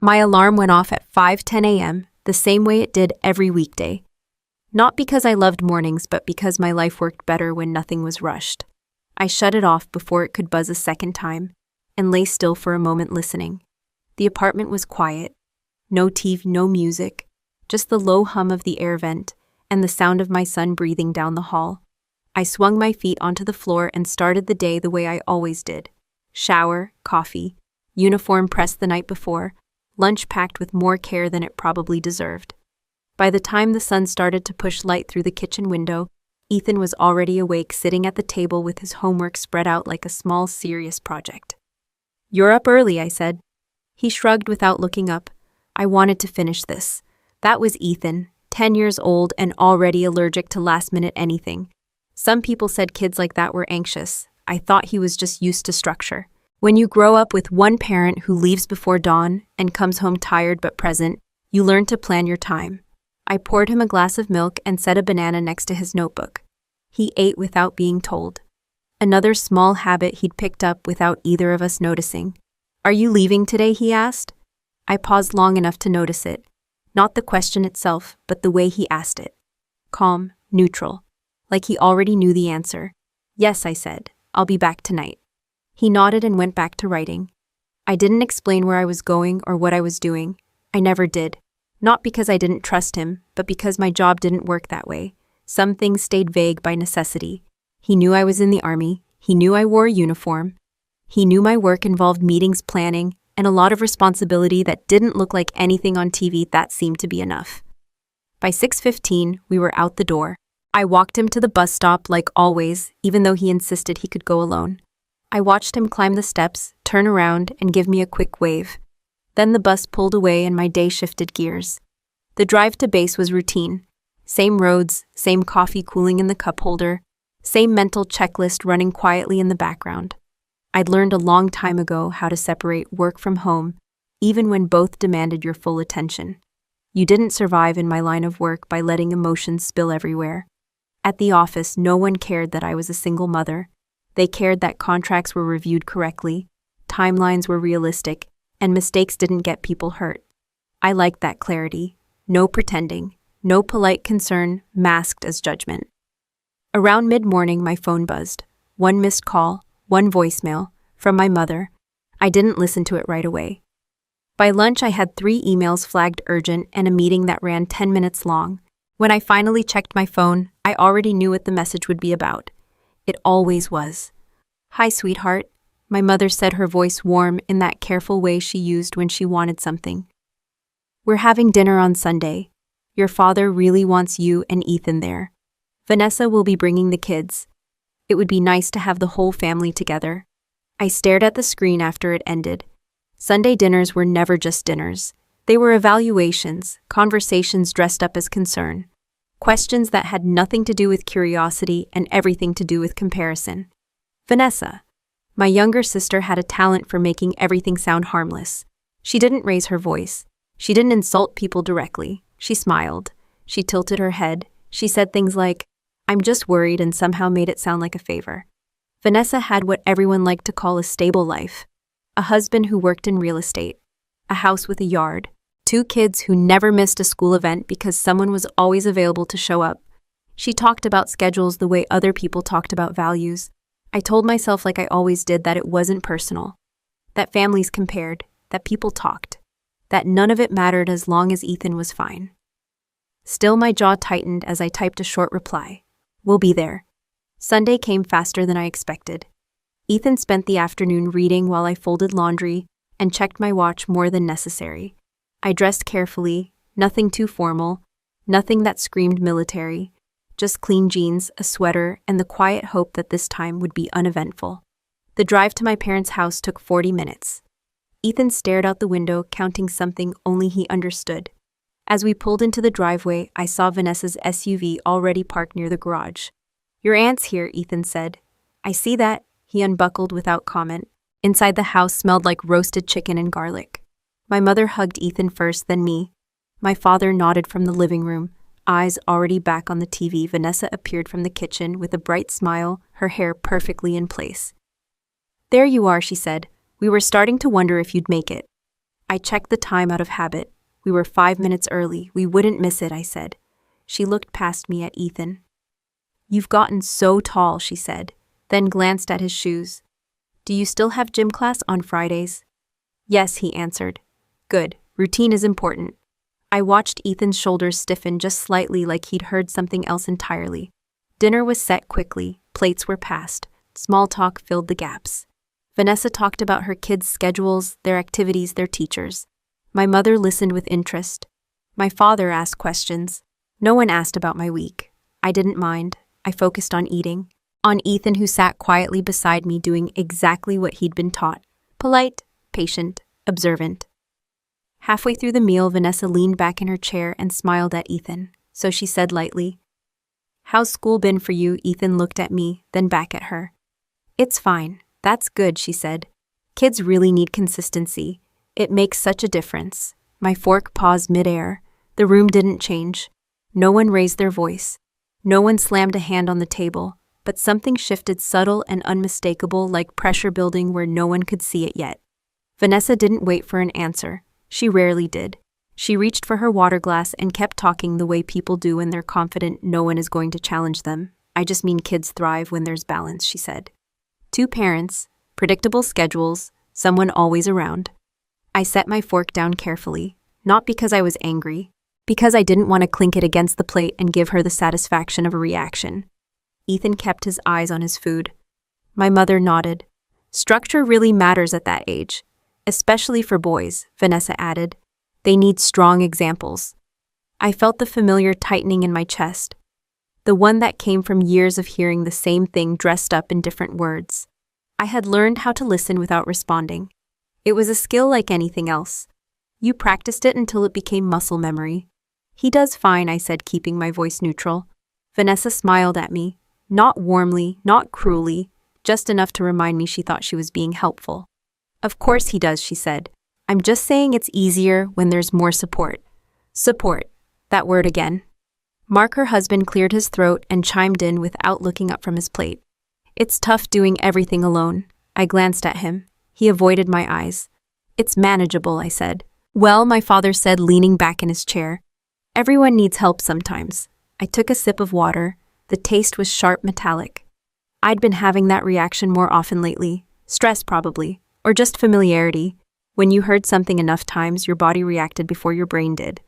My alarm went off at 5:10 a.m., the same way it did every weekday. Not because I loved mornings, but because my life worked better when nothing was rushed. I shut it off before it could buzz a second time, and lay still for a moment listening. The apartment was quiet. No TV, no music, just the low hum of the air vent and the sound of my son breathing down the hall. I swung my feet onto the floor and started the day the way I always did. Shower, coffee, uniform pressed the night before, lunch packed with more care than it probably deserved. By the time the sun started to push light through the kitchen window, Ethan was already awake, sitting at the table with his homework spread out like a small, serious project. "You're up early," I said. He shrugged without looking up. I wanted to finish this. That was Ethan, 10 years old and already allergic to last-minute anything. Some people said kids like that were anxious. I thought he was just used to structure. When you grow up with one parent who leaves before dawn and comes home tired but present, you learn to plan your time. I poured him a glass of milk and set a banana next to his notebook. He ate without being told. Another small habit he'd picked up without either of us noticing. "Are you leaving today?" he asked. I paused long enough to notice it. Not the question itself, but the way he asked it. Calm, neutral, like he already knew the answer. "Yes," I said. "I'll be back tonight." He nodded and went back to writing. I didn't explain where I was going or what I was doing. I never did. Not because I didn't trust him, but because my job didn't work that way. Some things stayed vague by necessity. He knew I was in the army. He knew I wore a uniform. He knew my work involved meetings, planning, and a lot of responsibility that didn't look like anything on TV. That seemed to be enough. By 6:15, we were out the door. I walked him to the bus stop like always, even though he insisted he could go alone. I watched him climb the steps, turn around, and give me a quick wave. Then the bus pulled away and my day shifted gears. The drive to base was routine. Same roads, same coffee cooling in the cup holder, same mental checklist running quietly in the background. I'd learned a long time ago how to separate work from home, even when both demanded your full attention. You didn't survive in my line of work by letting emotions spill everywhere. At the office, no one cared that I was a single mother. They cared that contracts were reviewed correctly, timelines were realistic, and mistakes didn't get people hurt. I liked that clarity. No pretending, no polite concern masked as judgment. Around mid-morning, my phone buzzed. One missed call, one voicemail, from my mother. I didn't listen to it right away. By lunch, I had 3 emails flagged urgent and a meeting that ran 10 minutes long. When I finally checked my phone, I already knew what the message would be about. It always was. "Hi, sweetheart," my mother said, her voice warm in that careful way she used when she wanted something. "We're having dinner on Sunday. Your father really wants you and Ethan there. Vanessa will be bringing the kids. It would be nice to have the whole family together." I stared at the screen after it ended. Sunday dinners were never just dinners. They were evaluations, conversations dressed up as concern. Questions that had nothing to do with curiosity and everything to do with comparison. Vanessa, my younger sister, had a talent for making everything sound harmless. She didn't raise her voice. She didn't insult people directly. She smiled. She tilted her head. She said things like, "I'm just worried," and somehow made it sound like a favor. Vanessa had what everyone liked to call a stable life. A husband who worked in real estate. A house with a yard. 2 kids who never missed a school event because someone was always available to show up. She talked about schedules the way other people talked about values. I told myself, like I always did, that it wasn't personal. That families compared. That people talked. That none of it mattered as long as Ethan was fine. Still, my jaw tightened as I typed a short reply. "We'll be there." Sunday came faster than I expected. Ethan spent the afternoon reading while I folded laundry and checked my watch more than necessary. I dressed carefully, nothing too formal, nothing that screamed military, just clean jeans, a sweater, and the quiet hope that this time would be uneventful. The drive to my parents' house took 40 minutes. Ethan stared out the window, counting something only he understood. As we pulled into the driveway, I saw Vanessa's SUV already parked near the garage. "Your aunt's here," Ethan said. "I see that," he unbuckled without comment. Inside the house smelled like roasted chicken and garlic. My mother hugged Ethan first, then me. My father nodded from the living room, eyes already back on the TV. Vanessa appeared from the kitchen with a bright smile, her hair perfectly in place. "There you are," she said. "We were starting to wonder if you'd make it." I checked the time out of habit. We were 5 minutes early. We wouldn't miss it, I said. She looked past me at Ethan. You've gotten so tall, she said, then glanced at his shoes. Do you still have gym class on Fridays? Yes, he answered. Good. Routine is important. I watched Ethan's shoulders stiffen just slightly, like he'd heard something else entirely. Dinner was set quickly. Plates were passed. Small talk filled the gaps. Vanessa talked about her kids' schedules, their activities, their teachers. My mother listened with interest. My father asked questions. No one asked about my week. I didn't mind. I focused on eating. On Ethan, who sat quietly beside me doing exactly what he'd been taught. Polite, patient, observant. Halfway through the meal, Vanessa leaned back in her chair and smiled at Ethan, so she said lightly, How's school been for you? Ethan looked at me, then back at her. It's fine. That's good, she said. Kids really need consistency. It makes such a difference. My fork paused midair. The room didn't change. No one raised their voice. No one slammed a hand on the table, but something shifted, subtle and unmistakable, like pressure building where no one could see it yet. Vanessa didn't wait for an answer. She rarely did. She reached for her water glass and kept talking the way people do when they're confident no one is going to challenge them. I just mean kids thrive when there's balance, she said. 2 parents, predictable schedules, someone always around. I set my fork down carefully, not because I was angry, because I didn't want to clink it against the plate and give her the satisfaction of a reaction. Ethan kept his eyes on his food. My mother nodded. Structure really matters at that age, especially for boys, Vanessa added. They need strong examples. I felt the familiar tightening in my chest, the one that came from years of hearing the same thing dressed up in different words. I had learned how to listen without responding. It was a skill like anything else. You practiced it until it became muscle memory. He does fine, I said, keeping my voice neutral. Vanessa smiled at me, not warmly, not cruelly, just enough to remind me she thought she was being helpful. Of course he does, she said. I'm just saying it's easier when there's more support. Support. That word again. Mark, her husband, cleared his throat and chimed in without looking up from his plate. It's tough doing everything alone. I glanced at him. He avoided my eyes. It's manageable, I said. Well, my father said, leaning back in his chair. Everyone needs help sometimes. I took a sip of water. The taste was sharp, metallic. I'd been having that reaction more often lately. Stress, probably. Or just familiarity. When you heard something enough times, your body reacted before your brain did.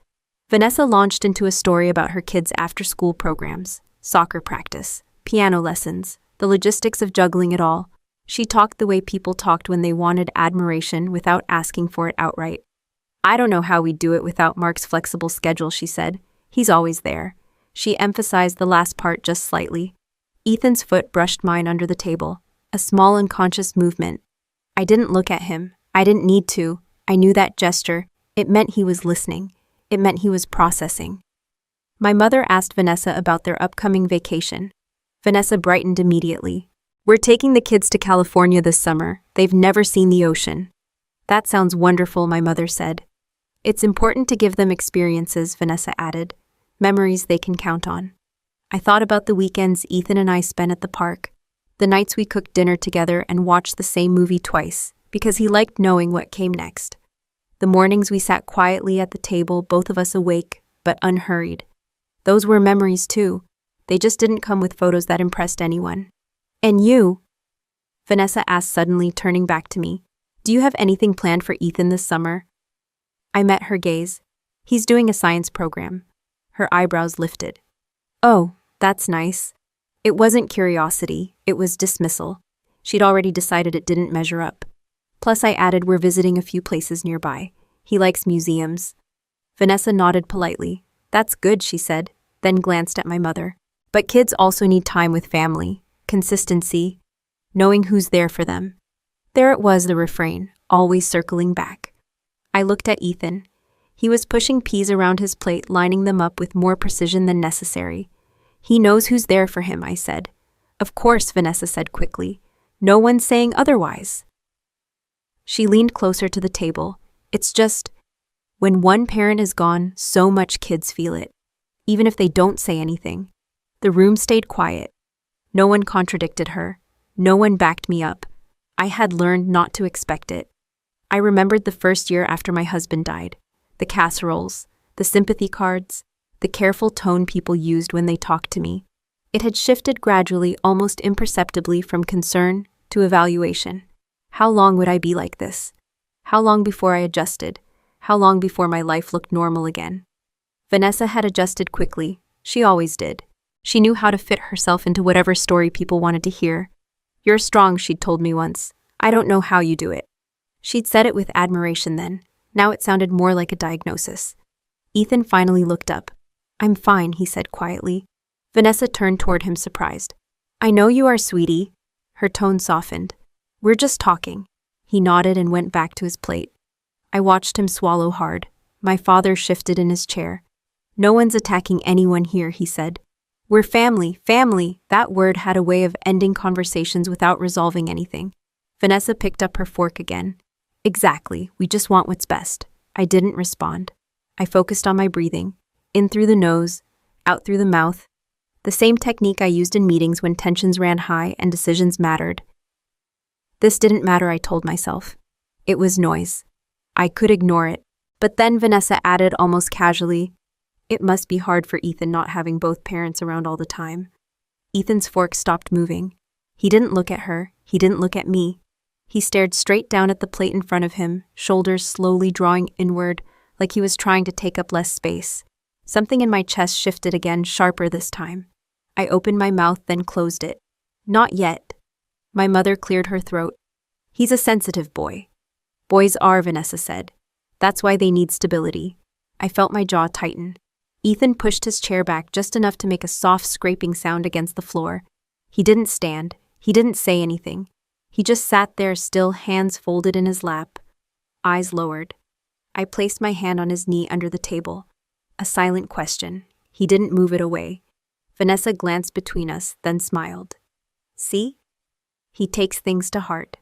Vanessa launched into a story about her kids' after-school programs, soccer practice, piano lessons, the logistics of juggling it all. She talked the way people talked when they wanted admiration without asking for it outright. I don't know how we do it without Mark's flexible schedule, she said. He's always there. She emphasized the last part just slightly. Ethan's foot brushed mine under the table, a small unconscious movement. I didn't look at him. I didn't need to. I knew that gesture. It meant he was listening. It meant he was processing. My mother asked Vanessa about their upcoming vacation. Vanessa brightened immediately. We're taking the kids to California this summer. They've never seen the ocean. That sounds wonderful, my mother said. It's important to give them experiences, Vanessa added. Memories they can count on. I thought about the weekends Ethan and I spent at the park. The nights we cooked dinner together and watched the same movie twice, because he liked knowing what came next. The mornings we sat quietly at the table, both of us awake, but unhurried. Those were memories too. They just didn't come with photos that impressed anyone. And you? Vanessa asked suddenly, turning back to me. Do you have anything planned for Ethan this summer? I met her gaze. He's doing a science program. Her eyebrows lifted. Oh, that's nice. It wasn't curiosity, it was dismissal. She'd already decided it didn't measure up. Plus, I added, we're visiting a few places nearby. He likes museums. Vanessa nodded politely. That's good, she said, then glanced at my mother. But kids also need time with family, consistency, knowing who's there for them. There it was, the refrain, always circling back. I looked at Ethan. He was pushing peas around his plate, lining them up with more precision than necessary. He knows who's there for him, I said. Of course, Vanessa said quickly. No one's saying otherwise. She leaned closer to the table. It's just, when one parent is gone, so much kids feel it, even if they don't say anything. The room stayed quiet. No one contradicted her. No one backed me up. I had learned not to expect it. I remembered the first year after my husband died. The casseroles, the sympathy cards, the careful tone people used when they talked to me. It had shifted gradually, almost imperceptibly, from concern to evaluation. How long would I be like this? How long before I adjusted? How long before my life looked normal again? Vanessa had adjusted quickly. She always did. She knew how to fit herself into whatever story people wanted to hear. "You're strong," she'd told me once. "I don't know how you do it." She'd said it with admiration then. Now it sounded more like a diagnosis. Ethan finally looked up. "I'm fine," he said quietly. Vanessa turned toward him, surprised. "I know you are, sweetie." Her tone softened. "We're just talking." He nodded and went back to his plate. I watched him swallow hard. My father shifted in his chair. "No one's attacking anyone here," he said. "We're family, family." That word had a way of ending conversations without resolving anything. Vanessa picked up her fork again. "Exactly, we just want what's best." I didn't respond. I focused on my breathing, in through the nose, out through the mouth, the same technique I used in meetings when tensions ran high and decisions mattered. This didn't matter, I told myself. It was noise. I could ignore it. But then Vanessa added almost casually, "It must be hard for Ethan not having both parents around all the time." Ethan's fork stopped moving. He didn't look at her. He didn't look at me. He stared straight down at the plate in front of him, shoulders slowly drawing inward, like he was trying to take up less space. Something in my chest shifted again, sharper this time. I opened my mouth, then closed it. "Not yet." My mother cleared her throat. "He's a sensitive boy." "Boys are," Vanessa said. "That's why they need stability." I felt my jaw tighten. Ethan pushed his chair back just enough to make a soft scraping sound against the floor. He didn't stand. He didn't say anything. He just sat there still, hands folded in his lap, eyes lowered. I placed my hand on his knee under the table. A silent question. He didn't move it away. Vanessa glanced between us, then smiled. "See? He takes things to heart."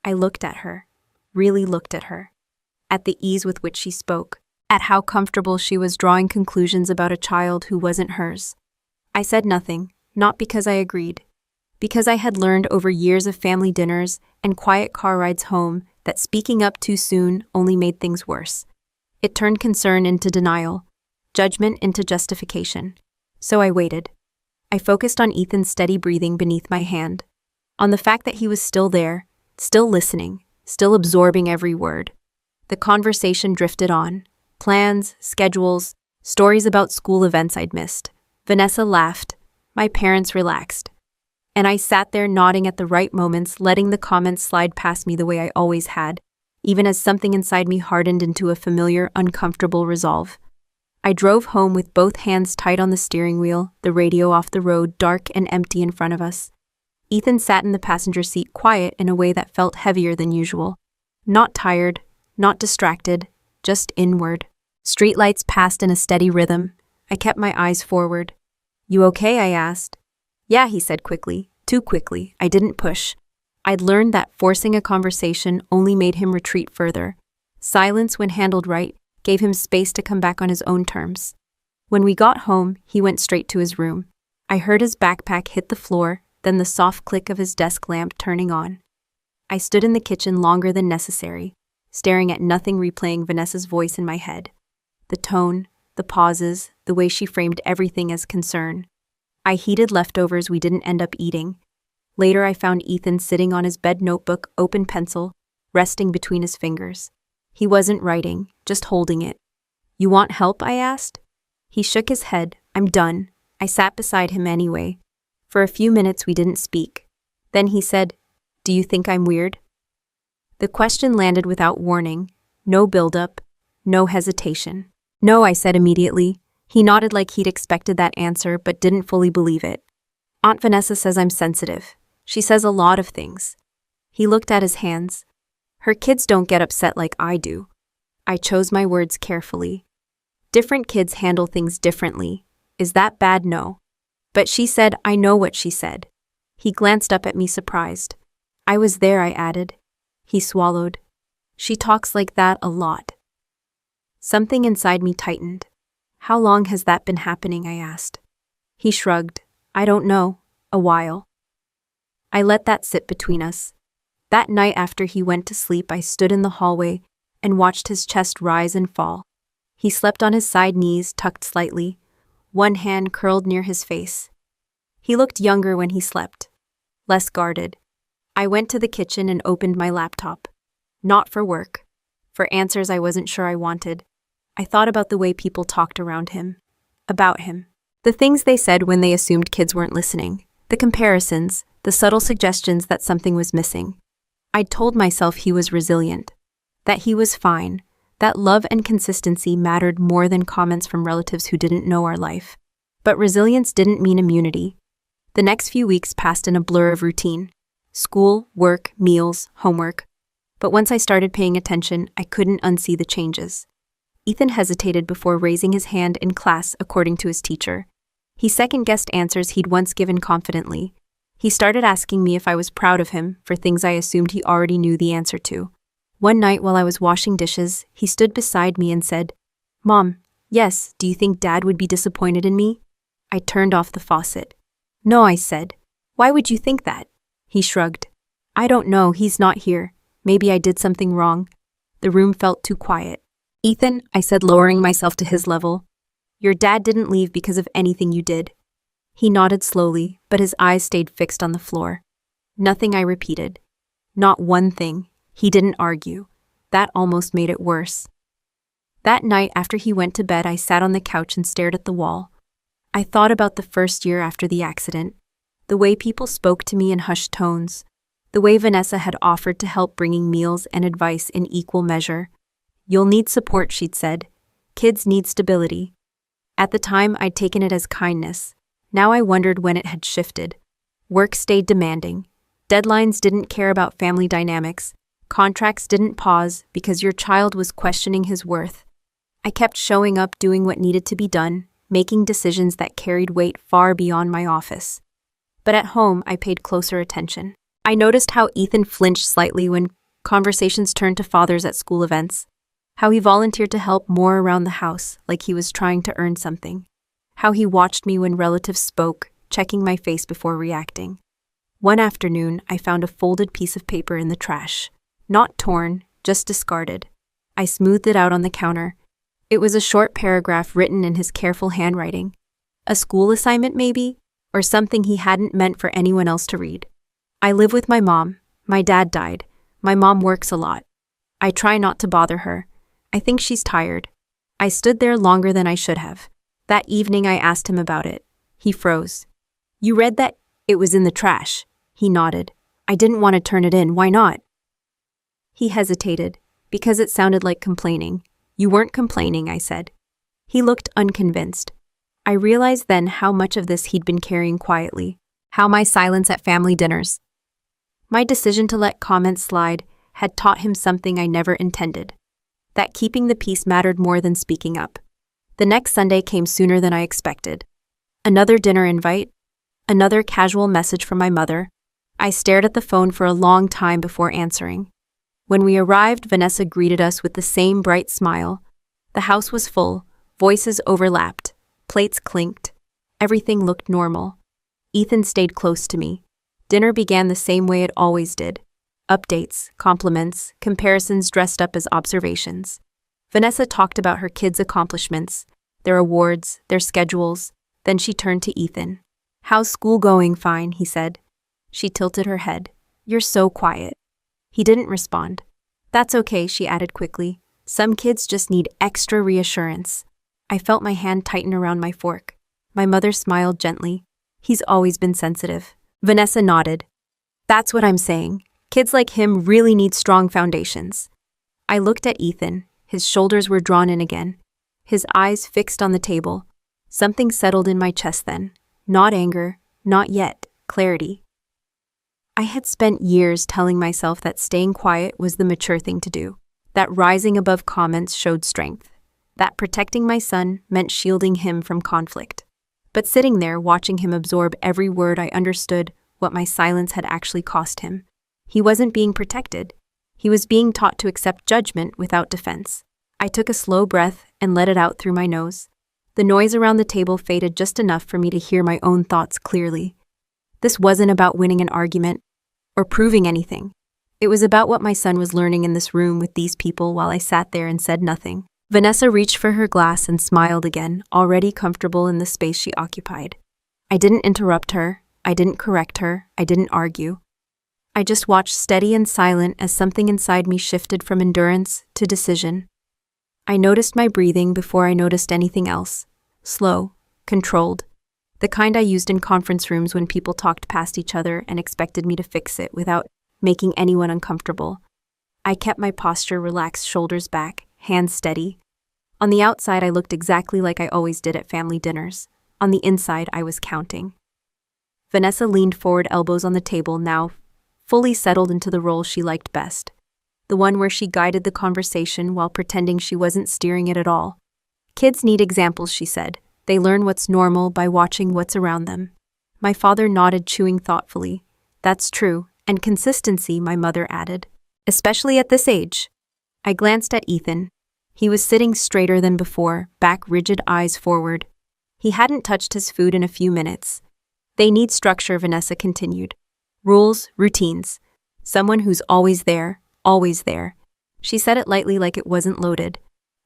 I looked at her, really looked at her. At the ease with which she spoke, at how comfortable she was drawing conclusions about a child who wasn't hers. I said nothing, not because I agreed. Because I had learned over years of family dinners and quiet car rides home that speaking up too soon only made things worse. It turned concern into denial, judgment into justification. So I waited. I focused on Ethan's steady breathing beneath my hand, on the fact that he was still there, still listening, still absorbing every word. The conversation drifted on. Plans, schedules, stories about school events I'd missed. Vanessa laughed. My parents relaxed. And I sat there nodding at the right moments, letting the comments slide past me the way I always had, even as something inside me hardened into a familiar, uncomfortable resolve. I drove home with both hands tight on the steering wheel, the radio off the road, dark and empty in front of us. Ethan sat in the passenger seat, quiet in a way that felt heavier than usual. Not tired, not distracted, just inward. Streetlights passed in a steady rhythm. I kept my eyes forward. "You okay?" I asked. "Yeah," he said quickly. Too quickly. I didn't push. I'd learned that forcing a conversation only made him retreat further. Silence, when handled right, gave him space to come back on his own terms. When we got home, he went straight to his room. I heard his backpack hit the floor, then the soft click of his desk lamp turning on. I stood in the kitchen longer than necessary, staring at nothing, replaying Vanessa's voice in my head. The tone, the pauses, the way she framed everything as concern. I heated leftovers we didn't end up eating. Later I found Ethan sitting on his bed, notebook, open pencil, resting between his fingers. He wasn't writing, just holding it. "You want help?" I asked. He shook his head. "I'm done." I sat beside him anyway. For a few minutes we didn't speak. Then he said, "Do you think I'm weird?" The question landed without warning. No build-up, no hesitation. "No," I said immediately. He nodded like he'd expected that answer, but didn't fully believe it. "Aunt Vanessa says I'm sensitive. She says a lot of things." He looked at his hands. "Her kids don't get upset like I do." I chose my words carefully. Different kids handle things differently. Is that bad? No. But she said, "I know what she said." He glanced up at me, surprised. "I was there," I added. He swallowed. "She talks like that a lot." Something inside me tightened. "How long has that been happening?" I asked. He shrugged. "I don't know. A while." I let that sit between us. That night after he went to sleep, I stood in the hallway and watched his chest rise and fall. He slept on his side knees, tucked slightly, one hand curled near his face. He looked younger when he slept, less guarded. I went to the kitchen and opened my laptop. Not for work, for answers I wasn't sure I wanted. I thought about the way people talked around him, about him. The things they said when they assumed kids weren't listening, the comparisons, the subtle suggestions that something was missing. I'd told myself he was resilient, that he was fine, that love and consistency mattered more than comments from relatives who didn't know our life. But resilience didn't mean immunity. The next few weeks passed in a blur of routine. School, work, meals, homework. But once I started paying attention, I couldn't unsee the changes. Ethan hesitated before raising his hand in class according to his teacher. He second-guessed answers he'd once given confidently. He started asking me if I was proud of him for things I assumed he already knew the answer to. One night while I was washing dishes, he stood beside me and said, "Mom, yes, do you think Dad would be disappointed in me?" I turned off the faucet. "No," I said. "Why would you think that?" He shrugged. "I don't know, he's not here. Maybe I did something wrong." The room felt too quiet. "Ethan," I said, lowering myself to his level, "your dad didn't leave because of anything you did." He nodded slowly, but his eyes stayed fixed on the floor. Nothing, I repeated. Not one thing. He didn't argue. That almost made it worse. That night after he went to bed, I sat on the couch and stared at the wall. I thought about the first year after the accident, the way people spoke to me in hushed tones, the way Vanessa had offered to help bringing meals and advice in equal measure. "You'll need support," she'd said. "Kids need stability." At the time, I'd taken it as kindness. Now I wondered when it had shifted. Work stayed demanding. Deadlines didn't care about family dynamics. Contracts didn't pause because your child was questioning his worth. I kept showing up, doing what needed to be done, making decisions that carried weight far beyond my office. But at home, I paid closer attention. I noticed how Ethan flinched slightly when conversations turned to fathers at school events, how he volunteered to help more around the house, like he was trying to earn something, how he watched me when relatives spoke, checking my face before reacting. One afternoon, I found a folded piece of paper in the trash. Not torn, just discarded. I smoothed it out on the counter. It was a short paragraph written in his careful handwriting. A school assignment, maybe? Or something he hadn't meant for anyone else to read. "I live with my mom. My dad died. My mom works a lot. I try not to bother her. I think she's tired." I stood there longer than I should have. That evening I asked him about it. He froze. "You read that? It was in the trash." He nodded. "I didn't want to turn it in. Why not?" He hesitated, because it sounded like complaining. "You weren't complaining," I said. He looked unconvinced. I realized then how much of this he'd been carrying quietly, how my silence at family dinners, my decision to let comments slide, had taught him something I never intended, that keeping the peace mattered more than speaking up. The next Sunday came sooner than I expected. Another dinner invite, another casual message from my mother. I stared at the phone for a long time before answering. When we arrived, Vanessa greeted us with the same bright smile. The house was full, voices overlapped, plates clinked. Everything looked normal. Ethan stayed close to me. Dinner began the same way it always did. Updates, compliments, comparisons dressed up as observations. Vanessa talked about her kids' accomplishments, their awards, their schedules. Then she turned to Ethan. "How's school going?" "Fine," he said. She tilted her head. "You're so quiet." He didn't respond. "That's okay," she added quickly. "Some kids just need extra reassurance." I felt my hand tighten around my fork. My mother smiled gently. "He's always been sensitive." Vanessa nodded. "That's what I'm saying. Kids like him really need strong foundations." I looked at Ethan. His shoulders were drawn in again, his eyes fixed on the table. Something settled in my chest then. Not anger, not yet, clarity. I had spent years telling myself that staying quiet was the mature thing to do, that rising above comments showed strength, that protecting my son meant shielding him from conflict. But sitting there, watching him absorb every word, I understood what my silence had actually cost him. He wasn't being protected. He was being taught to accept judgment without defense. I took a slow breath and let it out through my nose. The noise around the table faded just enough for me to hear my own thoughts clearly. This wasn't about winning an argument or proving anything. It was about what my son was learning in this room with these people while I sat there and said nothing. Vanessa reached for her glass and smiled again, already comfortable in the space she occupied. I didn't interrupt her. I didn't correct her. I didn't argue. I just watched steady and silent as something inside me shifted from endurance to decision. I noticed my breathing before I noticed anything else. Slow, controlled. The kind I used in conference rooms when people talked past each other and expected me to fix it without making anyone uncomfortable. I kept my posture relaxed, shoulders back, hands steady. On the outside, I looked exactly like I always did at family dinners. On the inside, I was counting. Vanessa leaned forward, elbows on the table, now fully settled into the role she liked best. The one where she guided the conversation while pretending she wasn't steering it at all. Kids need examples, she said. They learn what's normal by watching what's around them. My father nodded, chewing thoughtfully. That's true, and consistency, my mother added. Especially at this age. I glanced at Ethan. He was sitting straighter than before, back rigid, eyes forward. He hadn't touched his food in a few minutes. They need structure, Vanessa continued. Rules, routines. Someone who's always there, always there. She said it lightly like it wasn't loaded.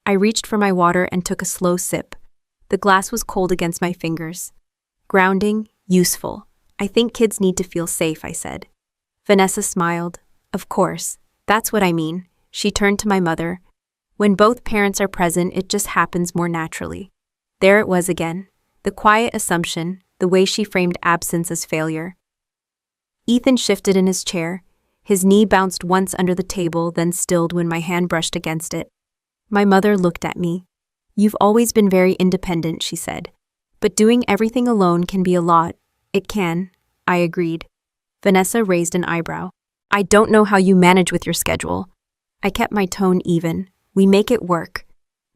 I reached for my water and took a slow sip. The glass was cold against my fingers. Grounding, useful. I think kids need to feel safe, I said. Vanessa smiled. Of course, that's what I mean. She turned to my mother. When both parents are present, it just happens more naturally. There it was again. The quiet assumption, the way she framed absence as failure. Ethan shifted in his chair. His knee bounced once under the table, then stilled when my hand brushed against it. My mother looked at me. You've always been very independent, she said. But doing everything alone can be a lot. It can, I agreed. Vanessa raised an eyebrow. I don't know how you manage with your schedule. I kept my tone even. We make it work.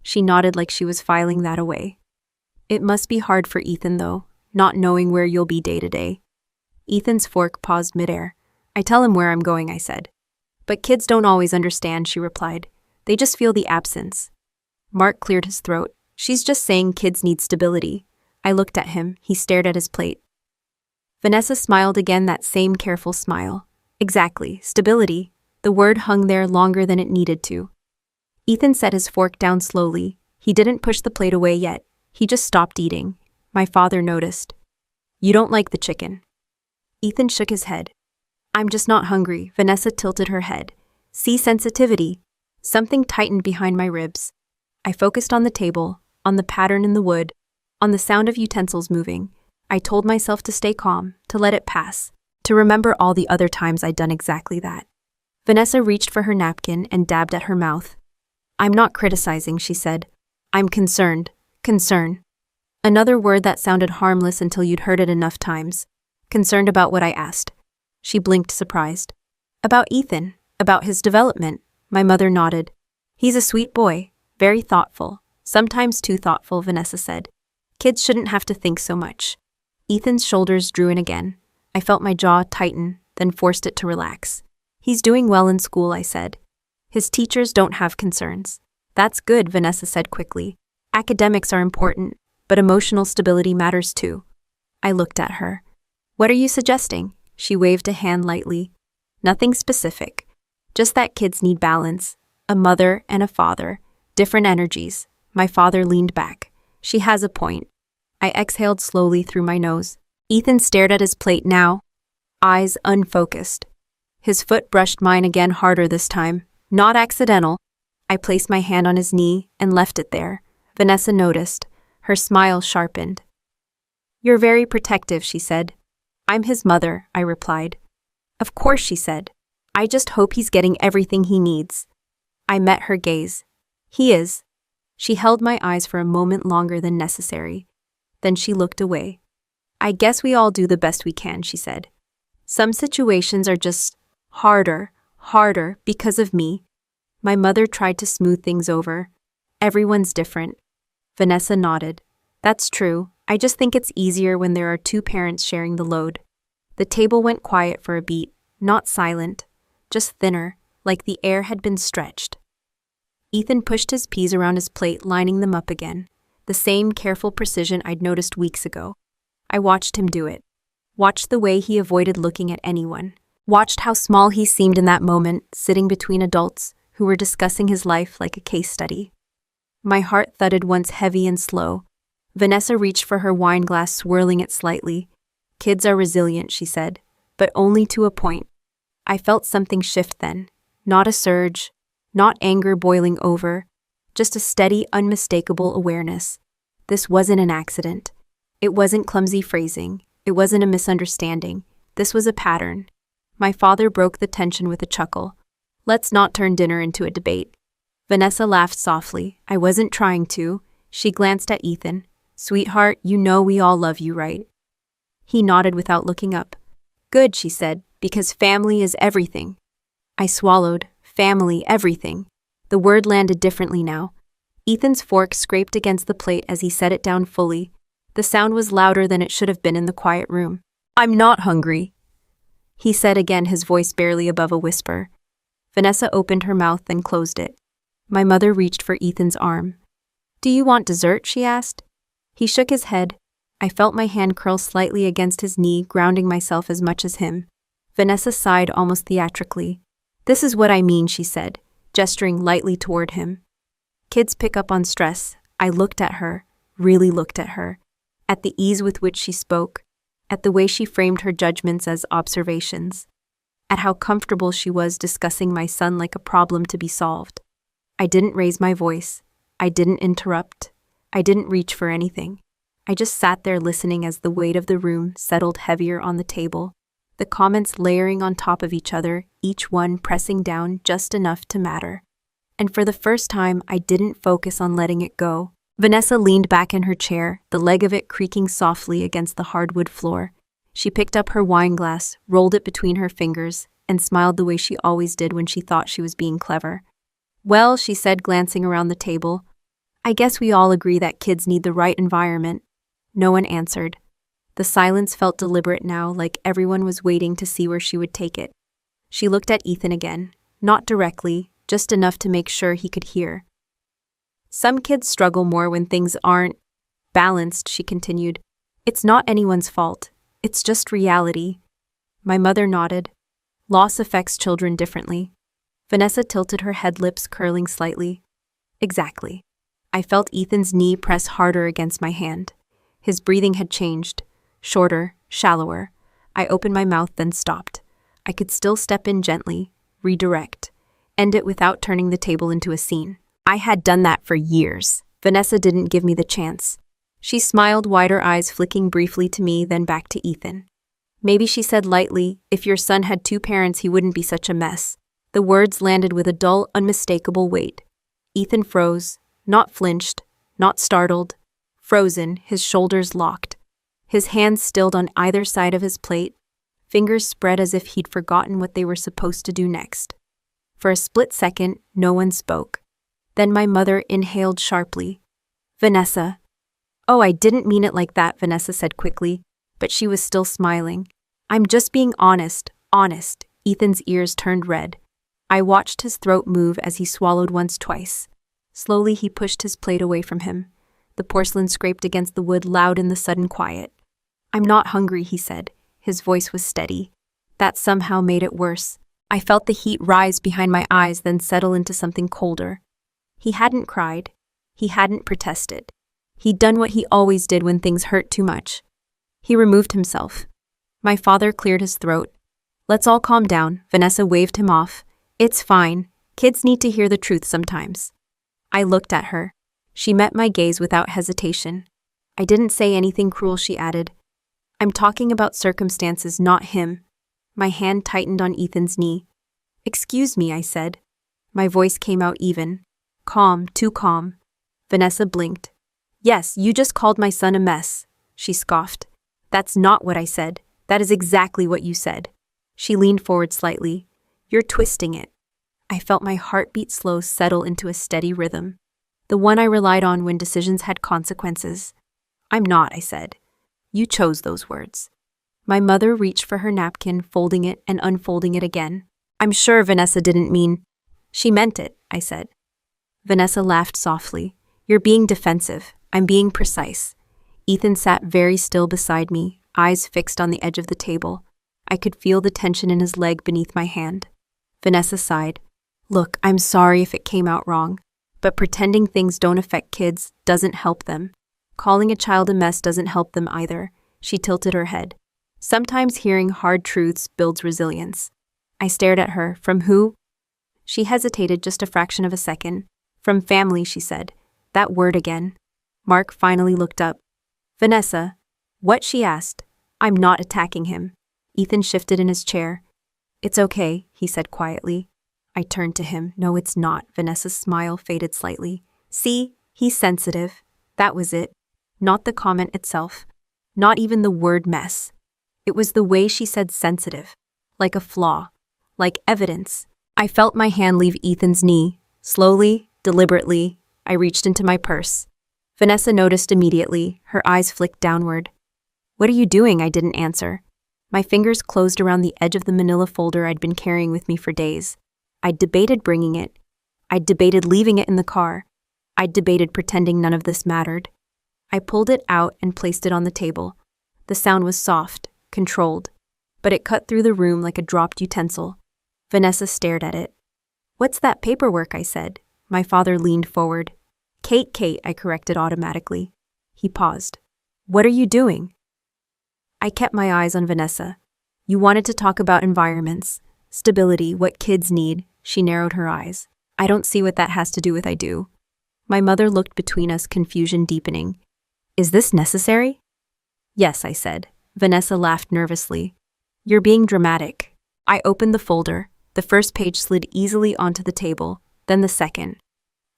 She nodded like she was filing that away. It must be hard for Ethan, though, not knowing where you'll be day to day. Ethan's fork paused midair. I tell him where I'm going, I said. But kids don't always understand, she replied. They just feel the absence. Mark cleared his throat. She's just saying kids need stability. I looked at him. He stared at his plate. Vanessa smiled again, that same careful smile. Exactly, stability. The word hung there longer than it needed to. Ethan set his fork down slowly. He didn't push the plate away yet. He just stopped eating. My father noticed. You don't like the chicken. Ethan shook his head. I'm just not hungry. Vanessa tilted her head. See sensitivity. Something tightened behind my ribs. I focused on the table, on the pattern in the wood, on the sound of utensils moving. I told myself to stay calm, to let it pass, to remember all the other times I'd done exactly that. Vanessa reached for her napkin and dabbed at her mouth. I'm not criticizing, she said. I'm concerned. Concern. Another word that sounded harmless until you'd heard it enough times. Concerned about what I asked. She blinked, surprised. About Ethan, about his development. My mother nodded. He's a sweet boy, very thoughtful, sometimes too thoughtful, Vanessa said. Kids shouldn't have to think so much. Ethan's shoulders drew in again. I felt my jaw tighten, then forced it to relax. He's doing well in school, I said. His teachers don't have concerns. That's good, Vanessa said quickly. Academics are important, but emotional stability matters too. I looked at her. What are you suggesting? She waved a hand lightly. Nothing specific. Just that kids need balance. A mother and a father. Different energies. My father leaned back. She has a point. I exhaled slowly through my nose. Ethan stared at his plate now, eyes unfocused. His foot brushed mine again, harder this time. Not accidental. I placed my hand on his knee and left it there. Vanessa noticed. Her smile sharpened. You're very protective, she said. I'm his mother, I replied. Of course, she said. I just hope he's getting everything he needs. I met her gaze. He is. She held my eyes for a moment longer than necessary. Then she looked away. I guess we all do the best we can, she said. Some situations are just harder because of me. My mother tried to smooth things over. Everyone's different. Vanessa nodded. That's true. I just think it's easier when there are two parents sharing the load. The table went quiet for a beat, not silent, just thinner, like the air had been stretched. Ethan pushed his peas around his plate, lining them up again. The same careful precision I'd noticed weeks ago. I watched him do it. Watched the way he avoided looking at anyone. Watched how small he seemed in that moment, sitting between adults who were discussing his life like a case study. My heart thudded once heavy and slow. Vanessa reached for her wine glass, swirling it slightly. Kids are resilient, she said, but only to a point. I felt something shift then. Not a surge, not anger boiling over, just a steady, unmistakable awareness. This wasn't an accident. It wasn't clumsy phrasing. It wasn't a misunderstanding. This was a pattern. My father broke the tension with a chuckle. Let's not turn dinner into a debate. Vanessa laughed softly. I wasn't trying to. She glanced at Ethan. Sweetheart, you know we all love you, right? He nodded without looking up. Good, she said, because family is everything. I swallowed. Family, everything. The word landed differently now. Ethan's fork scraped against the plate as he set it down fully. The sound was louder than it should have been in the quiet room. I'm not hungry, he said again, his voice barely above a whisper. Vanessa opened her mouth then closed it. My mother reached for Ethan's arm. Do you want dessert? She asked. He shook his head. I felt my hand curl slightly against his knee, grounding myself as much as him. Vanessa sighed almost theatrically. This is what I mean, she said, gesturing lightly toward him. Kids pick up on stress. I looked at her, really looked at her, at the ease with which she spoke, at the way she framed her judgments as observations, at how comfortable she was discussing my son like a problem to be solved. I didn't raise my voice. I didn't interrupt. I didn't reach for anything. I just sat there listening as the weight of the room settled heavier on the table, the comments layering on top of each other, each one pressing down just enough to matter. And for the first time, I didn't focus on letting it go. Vanessa leaned back in her chair, the leg of it creaking softly against the hardwood floor. She picked up her wine glass, rolled it between her fingers, and smiled the way she always did when she thought she was being clever. Well, she said, glancing around the table, I guess we all agree that kids need the right environment. No one answered. The silence felt deliberate now, like everyone was waiting to see where she would take it. She looked at Ethan again, not directly, just enough to make sure he could hear. Some kids struggle more when things aren't balanced, she continued. It's not anyone's fault. It's just reality. My mother nodded. Loss affects children differently. Vanessa tilted her head, lips curling slightly. Exactly. I felt Ethan's knee press harder against my hand. His breathing had changed. Shorter, shallower. I opened my mouth, then stopped. I could still step in gently, redirect, end it without turning the table into a scene. I had done that for years. Vanessa didn't give me the chance. She smiled, wider eyes flicking briefly to me, then back to Ethan. Maybe, she said lightly, if your son had two parents, he wouldn't be such a mess. The words landed with a dull, unmistakable weight. Ethan froze, not flinched, not startled. Frozen, his shoulders locked. His hands stilled on either side of his plate, fingers spread as if he'd forgotten what they were supposed to do next. For a split second, no one spoke. Then my mother inhaled sharply. Vanessa. Oh, I didn't mean it like that, Vanessa said quickly, but she was still smiling. I'm just being honest, honest. Ethan's ears turned red. I watched his throat move as he swallowed once, twice. Slowly he pushed his plate away from him. The porcelain scraped against the wood, loud in the sudden quiet. I'm not hungry, he said. His voice was steady. That somehow made it worse. I felt the heat rise behind my eyes, then settle into something colder. He hadn't cried. He hadn't protested. He'd done what he always did when things hurt too much. He removed himself. My father cleared his throat. Let's all calm down. Vanessa waved him off. It's fine. Kids need to hear the truth sometimes. I looked at her. She met my gaze without hesitation. I didn't say anything cruel, she added. I'm talking about circumstances, not him. My hand tightened on Ethan's knee. Excuse me, I said. My voice came out even. Calm, too calm. Vanessa blinked. Yes, you just called my son a mess, she scoffed. That's not what I said. That is exactly what you said. She leaned forward slightly. You're twisting it. I felt my heartbeat slow settle into a steady rhythm. The one I relied on when decisions had consequences. I'm not, I said. You chose those words. My mother reached for her napkin, folding it and unfolding it again. I'm sure Vanessa didn't mean. She meant it, I said. Vanessa laughed softly. You're being defensive. I'm being precise. Ethan sat very still beside me, eyes fixed on the edge of the table. I could feel the tension in his leg beneath my hand. Vanessa sighed. Look, I'm sorry if it came out wrong, but pretending things don't affect kids doesn't help them. Calling a child a mess doesn't help them either. She tilted her head. Sometimes hearing hard truths builds resilience. I stared at her. From who? She hesitated just a fraction of a second. From family, she said. That word again. Mark finally looked up. Vanessa. What? She asked. I'm not attacking him. Ethan shifted in his chair. It's okay, he said quietly. I turned to him. No, it's not. Vanessa's smile faded slightly. See, he's sensitive. That was it. Not the comment itself. Not even the word mess. It was the way she said sensitive. Like a flaw. Like evidence. I felt my hand leave Ethan's knee. Slowly, deliberately, I reached into my purse. Vanessa noticed immediately. Her eyes flicked downward. What are you doing? I didn't answer. My fingers closed around the edge of the manila folder I'd been carrying with me for days. I'd debated bringing it. I'd debated leaving it in the car. I'd debated pretending none of this mattered. I pulled it out and placed it on the table. The sound was soft, controlled, but it cut through the room like a dropped utensil. Vanessa stared at it. What's that paperwork? I said. My father leaned forward. Kate, I corrected automatically. He paused. What are you doing? I kept my eyes on Vanessa. You wanted to talk about environments, stability, what kids need. She narrowed her eyes. I don't see what that has to do with I do. My mother looked between us, confusion deepening. Is this necessary? Yes, I said. Vanessa laughed nervously. You're being dramatic. I opened the folder. The first page slid easily onto the table, then the second.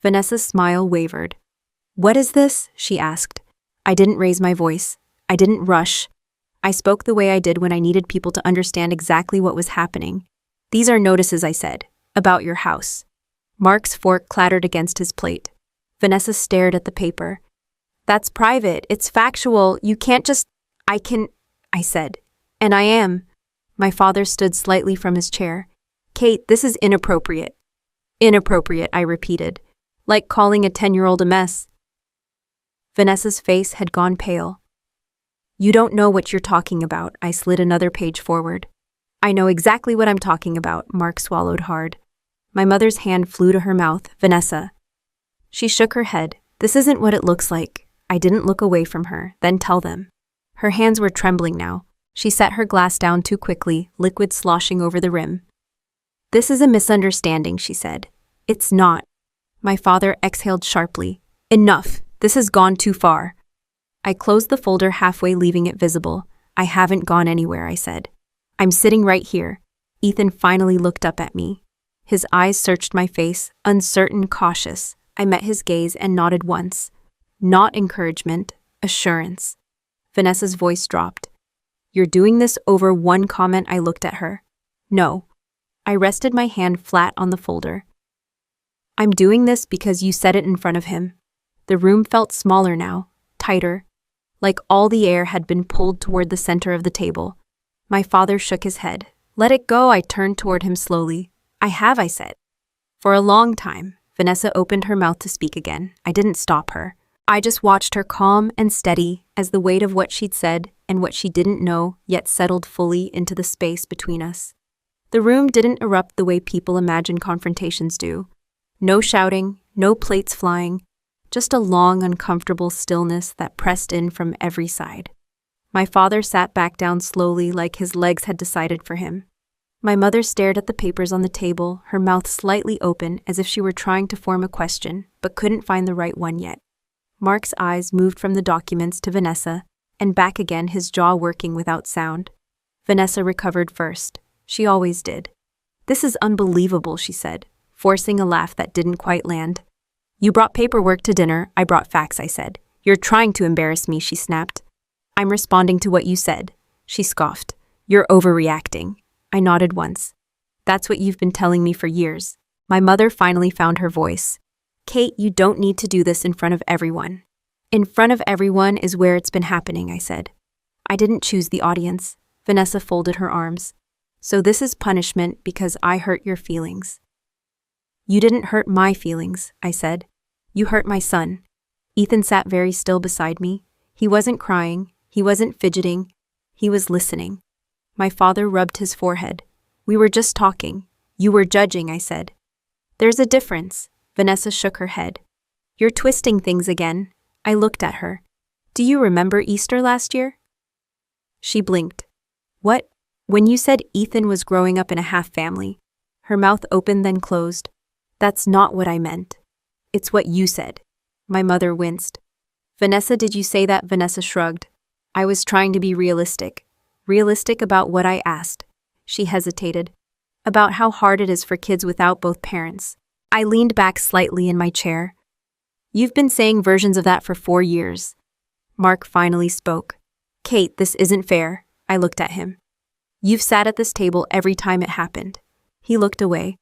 Vanessa's smile wavered. What is this? She asked. I didn't raise my voice. I didn't rush. I spoke the way I did when I needed people to understand exactly what was happening. These are notices, I said, about your house. Mark's fork clattered against his plate. Vanessa stared at the paper. That's private. It's factual. You can't just... I said. And I am. My father stood slightly from his chair. Kate, this is inappropriate. Inappropriate, I repeated. Like calling a 10-year-old a mess. Vanessa's face had gone pale. You don't know what you're talking about. I slid another page forward. I know exactly what I'm talking about. Mark swallowed hard. My mother's hand flew to her mouth. Vanessa. She shook her head. This isn't what it looks like. I didn't look away from her. Then tell them. Her hands were trembling now. She set her glass down too quickly, liquid sloshing over the rim. This is a misunderstanding, she said. It's not. My father exhaled sharply. Enough. This has gone too far. I closed the folder halfway, leaving it visible. I haven't gone anywhere, I said. I'm sitting right here. Ethan finally looked up at me. His eyes searched my face, uncertain, cautious. I met his gaze and nodded once. Not encouragement, assurance. Vanessa's voice dropped. You're doing this over one comment? I looked at her. No. I rested my hand flat on the folder. I'm doing this because you said it in front of him. The room felt smaller now, tighter, like all the air had been pulled toward the center of the table. My father shook his head. Let it go. I turned toward him slowly. I have, I said. For a long time. Vanessa opened her mouth to speak again. I didn't stop her. I just watched her calm and steady as the weight of what she'd said and what she didn't know yet settled fully into the space between us. The room didn't erupt the way people imagine confrontations do. No shouting, no plates flying, just a long, uncomfortable stillness that pressed in from every side. My father sat back down slowly, like his legs had decided for him. My mother stared at the papers on the table, her mouth slightly open as if she were trying to form a question, but couldn't find the right one yet. Mark's eyes moved from the documents to Vanessa, and back again, his jaw working without sound. Vanessa recovered first. She always did. This is unbelievable, she said, forcing a laugh that didn't quite land. You brought paperwork to dinner. I brought facts, I said. You're trying to embarrass me, she snapped. I'm responding to what you said. She scoffed. You're overreacting. I nodded once. That's what you've been telling me for years. My mother finally found her voice. Kate, you don't need to do this in front of everyone. In front of everyone is where it's been happening, I said. I didn't choose the audience. Vanessa folded her arms. So this is punishment because I hurt your feelings. You didn't hurt my feelings, I said. You hurt my son. Ethan sat very still beside me. He wasn't crying. He wasn't fidgeting. He was listening. My father rubbed his forehead. We were just talking. You were judging, I said. There's a difference. Vanessa shook her head. You're twisting things again. I looked at her. Do you remember Easter last year? She blinked. What? When you said Ethan was growing up in a half-family. Her mouth opened then closed. That's not what I meant. It's what you said. My mother winced. Vanessa, did you say that? Vanessa shrugged. I was trying to be realistic. Realistic about what I asked. She hesitated. About how hard it is for kids without both parents. I leaned back slightly in my chair. You've been saying versions of that for 4 years. Mark finally spoke. Kate, this isn't fair. I looked at him. You've sat at this table every time it happened. He looked away.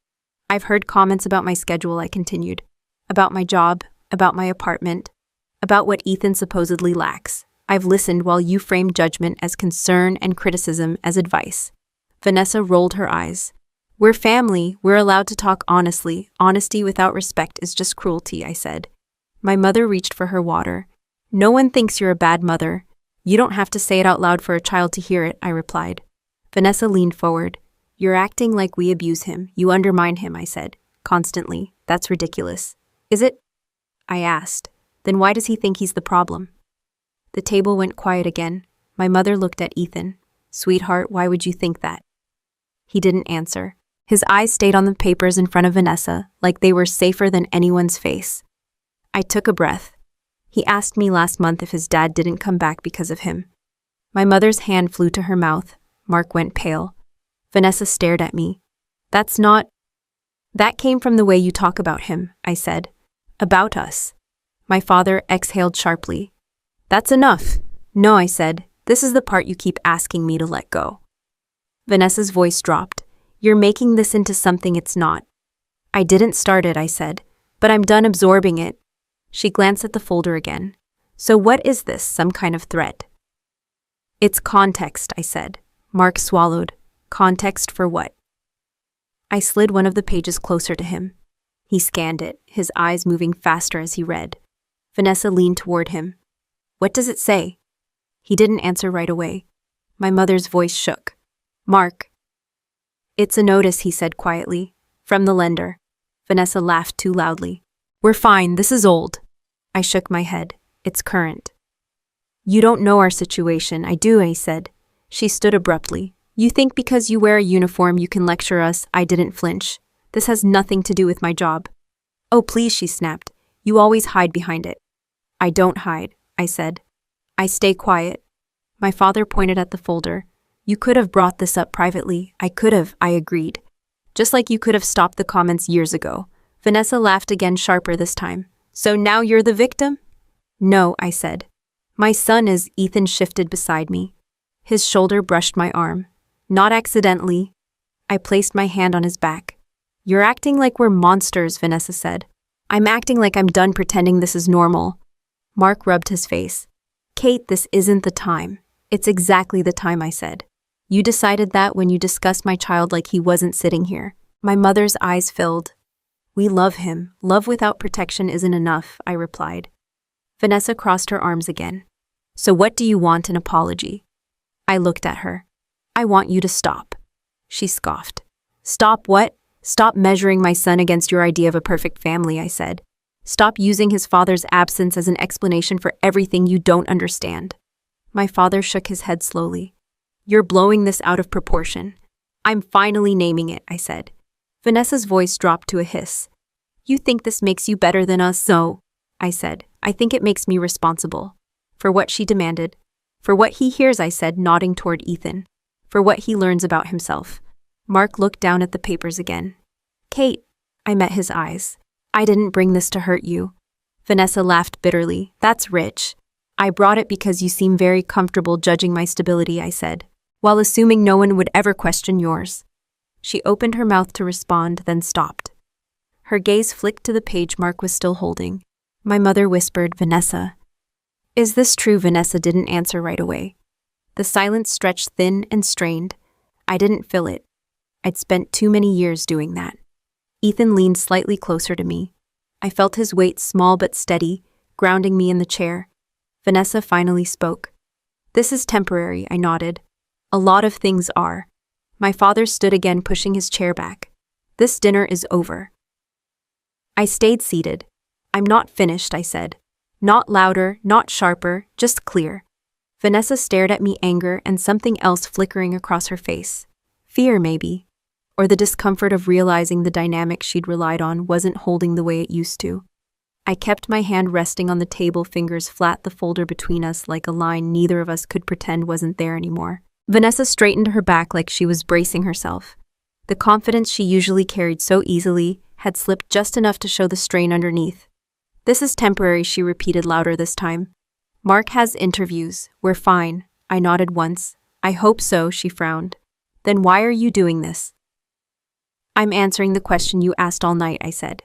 I've heard comments about my schedule, I continued. About my job, about my apartment, about what Ethan supposedly lacks. I've listened while you framed judgment as concern and criticism as advice. Vanessa rolled her eyes. We're family. We're allowed to talk honestly. Honesty without respect is just cruelty, I said. My mother reached for her water. No one thinks you're a bad mother. You don't have to say it out loud for a child to hear it, I replied. Vanessa leaned forward. You're acting like we abuse him. You undermine him, I said. Constantly. That's ridiculous. Is it? I asked. Then why does he think he's the problem? The table went quiet again. My mother looked at Ethan. Sweetheart, why would you think that? He didn't answer. His eyes stayed on the papers in front of Vanessa, like they were safer than anyone's face. I took a breath. He asked me last month if his dad didn't come back because of him. My mother's hand flew to her mouth. Mark went pale. Vanessa stared at me. That's not... That came from the way you talk about him, I said. About us. My father exhaled sharply. That's enough. No, I said. This is the part you keep asking me to let go. Vanessa's voice dropped. You're making this into something it's not. I didn't start it, I said. But I'm done absorbing it. She glanced at the folder again. So what is this, some kind of threat? It's context, I said. Mark swallowed. Context for what? I slid one of the pages closer to him. He scanned it, his eyes moving faster as he read. Vanessa leaned toward him. What does it say? He didn't answer right away. My mother's voice shook. Mark. It's a notice, he said quietly. From the lender. Vanessa laughed too loudly. We're fine, this is old. I shook my head. It's current. You don't know our situation. I do, I said. She stood abruptly. You think because you wear a uniform you can lecture us? I didn't flinch. This has nothing to do with my job. Oh, please, she snapped. You always hide behind it. I don't hide, I said. I stay quiet. My father pointed at the folder. You could have brought this up privately. I could have, I agreed. Just like you could have stopped the comments years ago. Vanessa laughed again, sharper this time. So now you're the victim? No, I said. My son is. Ethan shifted beside me. His shoulder brushed my arm. Not accidentally. I placed my hand on his back. You're acting like we're monsters, Vanessa said. I'm acting like I'm done pretending this is normal. Mark rubbed his face. Kate, this isn't the time. It's exactly the time, I said. You decided that when you discussed my child like he wasn't sitting here. My mother's eyes filled. We love him. Love without protection isn't enough, I replied. Vanessa crossed her arms again. So what do you want? An apology? I looked at her. I want you to stop. She scoffed. Stop what? Stop measuring my son against your idea of a perfect family, I said. Stop using his father's absence as an explanation for everything you don't understand. My father shook his head slowly. You're blowing this out of proportion. I'm finally naming it, I said. Vanessa's voice dropped to a hiss. You think this makes you better than us? So, I said. I think it makes me responsible. For what she demanded. For what he hears, I said, nodding toward Ethan. For what he learns about himself. Mark looked down at the papers again. Kate, I met his eyes. I didn't bring this to hurt you. Vanessa laughed bitterly. That's rich. I brought it because you seem very comfortable judging my stability, I said, while assuming no one would ever question yours. She opened her mouth to respond, then stopped. Her gaze flicked to the page Mark was still holding. My mother whispered, Vanessa. Is this true? Vanessa didn't answer right away. The silence stretched thin and strained. I didn't feel it. I'd spent too many years doing that. Ethan leaned slightly closer to me. I felt his weight small but steady, grounding me in the chair. Vanessa finally spoke. This is temporary, I nodded. A lot of things are. My father stood again, pushing his chair back. This dinner is over. I stayed seated. I'm not finished, I said. Not louder, not sharper, just clear. Vanessa stared at me, anger and something else flickering across her face. Fear, maybe. Or the discomfort of realizing the dynamic she'd relied on wasn't holding the way it used to. I kept my hand resting on the table, fingers flat, the folder between us like a line neither of us could pretend wasn't there anymore. Vanessa straightened her back like she was bracing herself. The confidence she usually carried so easily had slipped just enough to show the strain underneath. This is temporary, she repeated louder this time. Mark has interviews. We're fine. I nodded once. I hope so, she frowned. Then why are you doing this? I'm answering the question you asked all night, I said.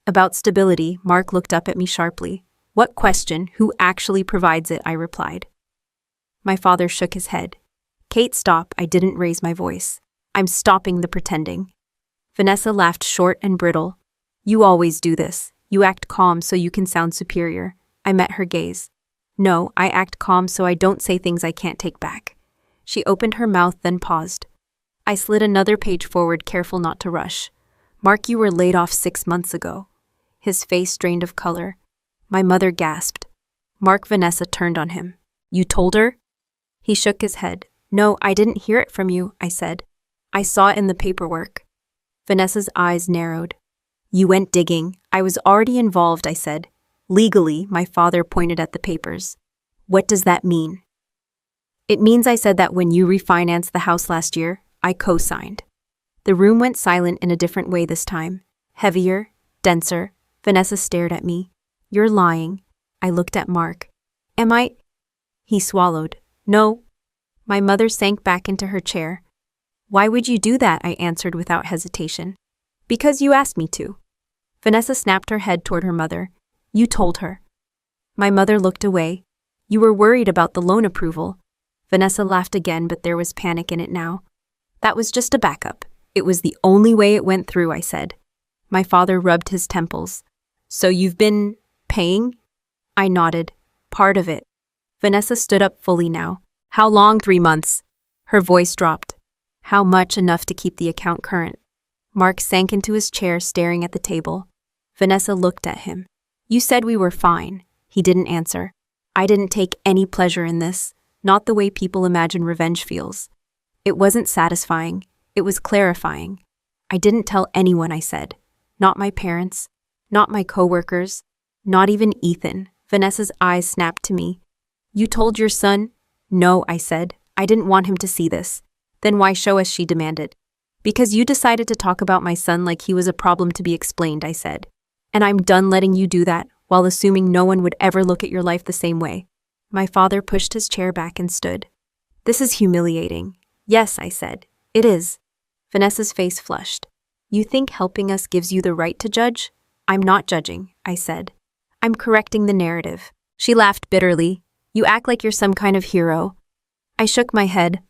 About stability, Mark looked up at me sharply. What question? Who actually provides it? I replied. My father shook his head. Kate, stop. I didn't raise my voice. I'm stopping the pretending. Vanessa laughed short and brittle. You always do this. You act calm so you can sound superior. I met her gaze. No, I act calm so I don't say things I can't take back. She opened her mouth, then paused. I slid another page forward, careful not to rush. Mark, you were laid off 6 months ago. His face drained of color. My mother gasped. Mark, Vanessa turned on him. You told her? He shook his head. No, I didn't hear it from you, I said. I saw it in the paperwork. Vanessa's eyes narrowed. You went digging. I was already involved, I said. Legally, my father pointed at the papers. What does that mean? It means, I said, that when you refinanced the house last year, I co-signed. The room went silent in a different way this time. Heavier, denser. Vanessa stared at me. You're lying. I looked at Mark. Am I? He swallowed. No. My mother sank back into her chair. Why would you do that? I answered without hesitation. Because you asked me to. Vanessa snapped her head toward her mother. You told her. My mother looked away. You were worried about the loan approval. Vanessa laughed again, but there was panic in it now. That was just a backup. It was the only way it went through, I said. My father rubbed his temples. So you've been paying? I nodded. Part of it. Vanessa stood up fully now. How long? 3 months. Her voice dropped. How much? Enough to keep the account current. Mark sank into his chair, staring at the table. Vanessa looked at him. You said we were fine. He didn't answer. I didn't take any pleasure in this, not the way people imagine revenge feels. It wasn't satisfying. It was clarifying. I didn't tell anyone, I said. Not my parents, not my coworkers, not even Ethan. Vanessa's eyes snapped to me. You told your son? No, I said. I didn't want him to see this. Then why show us? She demanded. Because you decided to talk about my son like he was a problem to be explained, I said. And I'm done letting you do that, while assuming no one would ever look at your life the same way. My father pushed his chair back and stood. This is humiliating. Yes, I said. It is. Vanessa's face flushed. You think helping us gives you the right to judge? I'm not judging, I said. I'm correcting the narrative. She laughed bitterly. You act like you're some kind of hero. I shook my head.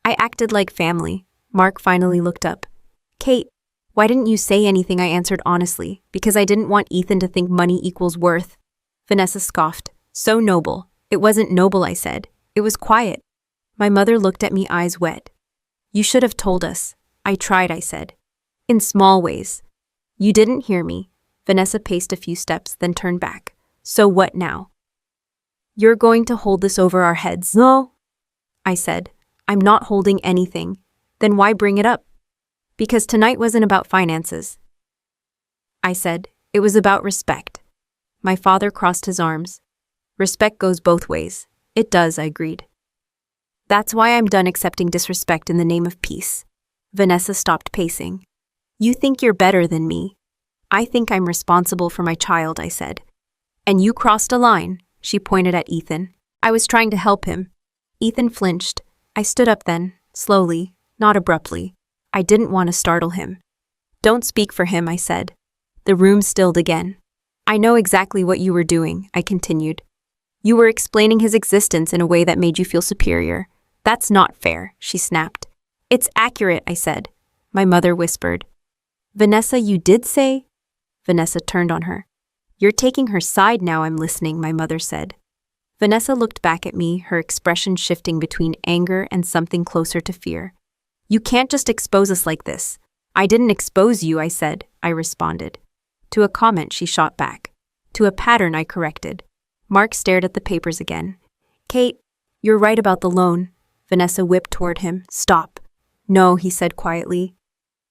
I acted like family. Mark finally looked up. Kate, why didn't you say anything? I answered honestly. Because I didn't want Ethan to think money equals worth. Vanessa scoffed. So noble. It wasn't noble, I said. It was quiet. My mother looked at me, eyes wet. You should have told us. I tried, I said. In small ways. You didn't hear me. Vanessa paced a few steps, then turned back. So what now? You're going to hold this over our heads? No, I said. I'm not holding anything. Then why bring it up? Because tonight wasn't about finances. I said. It was about respect. My father crossed his arms. Respect goes both ways. It does, I agreed. That's why I'm done accepting disrespect in the name of peace. Vanessa stopped pacing. You think you're better than me. I think I'm responsible for my child, I said. And you crossed a line, she pointed at Ethan. I was trying to help him. Ethan flinched. I stood up then, slowly, not abruptly. I didn't want to startle him. Don't speak for him, I said. The room stilled again. I know exactly what you were doing, I continued. You were explaining his existence in a way that made you feel superior. That's not fair, she snapped. It's accurate, I said. My mother whispered. Vanessa, you did say? Vanessa turned on her. You're taking her side now, I'm listening, my mother said. Vanessa looked back at me, her expression shifting between anger and something closer to fear. You can't just expose us like this. I didn't expose you, I said, I responded. To a comment, she shot back. To a pattern, I corrected. Mark stared at the papers again. Kate, you're right about the loan. Vanessa whipped toward him. Stop. No, he said quietly.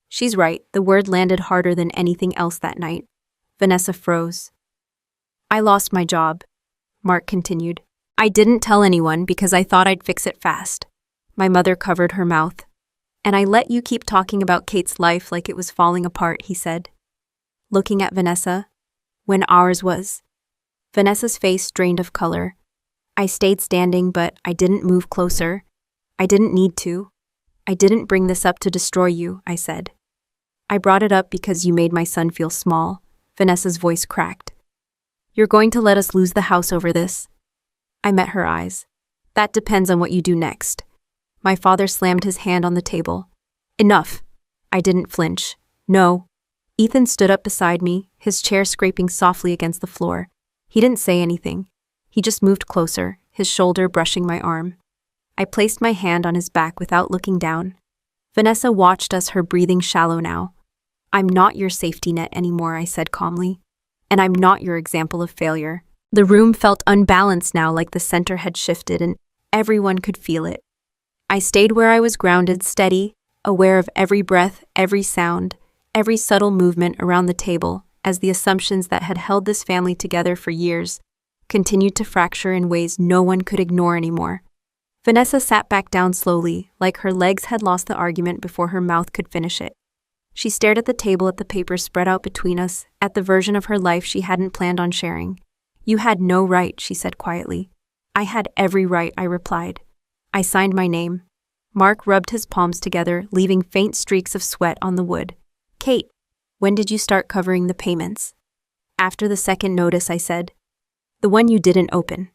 She's right. The word landed harder than anything else that night. Vanessa froze. I lost my job, Mark continued. I didn't tell anyone because I thought I'd fix it fast. My mother covered her mouth. And I let you keep talking about Kate's life like it was falling apart, he said. Looking at Vanessa, when ours was. Vanessa's face drained of color. I stayed standing, but I didn't move closer. I didn't need to. I didn't bring this up to destroy you, I said. I brought it up because you made my son feel small. Vanessa's voice cracked. You're going to let us lose the house over this? I met her eyes. That depends on what you do next. My father slammed his hand on the table. Enough. I didn't flinch. No. Ethan stood up beside me, his chair scraping softly against the floor. He didn't say anything. He just moved closer, his shoulder brushing my arm. I placed my hand on his back without looking down. Vanessa watched us, her breathing shallow now. I'm not your safety net anymore, I said calmly. And I'm not your example of failure. The room felt unbalanced now, like the center had shifted, and everyone could feel it. I stayed where I was grounded, steady, aware of every breath, every sound, every subtle movement around the table, as the assumptions that had held this family together for years continued to fracture in ways no one could ignore anymore. Vanessa sat back down slowly, like her legs had lost the argument before her mouth could finish it. She stared at the table, at the papers spread out between us, at the version of her life she hadn't planned on sharing. You had no right, she said quietly. I had every right, I replied. I signed my name. Mark rubbed his palms together, leaving faint streaks of sweat on the wood. Kate, when did you start covering the payments? After the second notice, I said. The one you didn't open.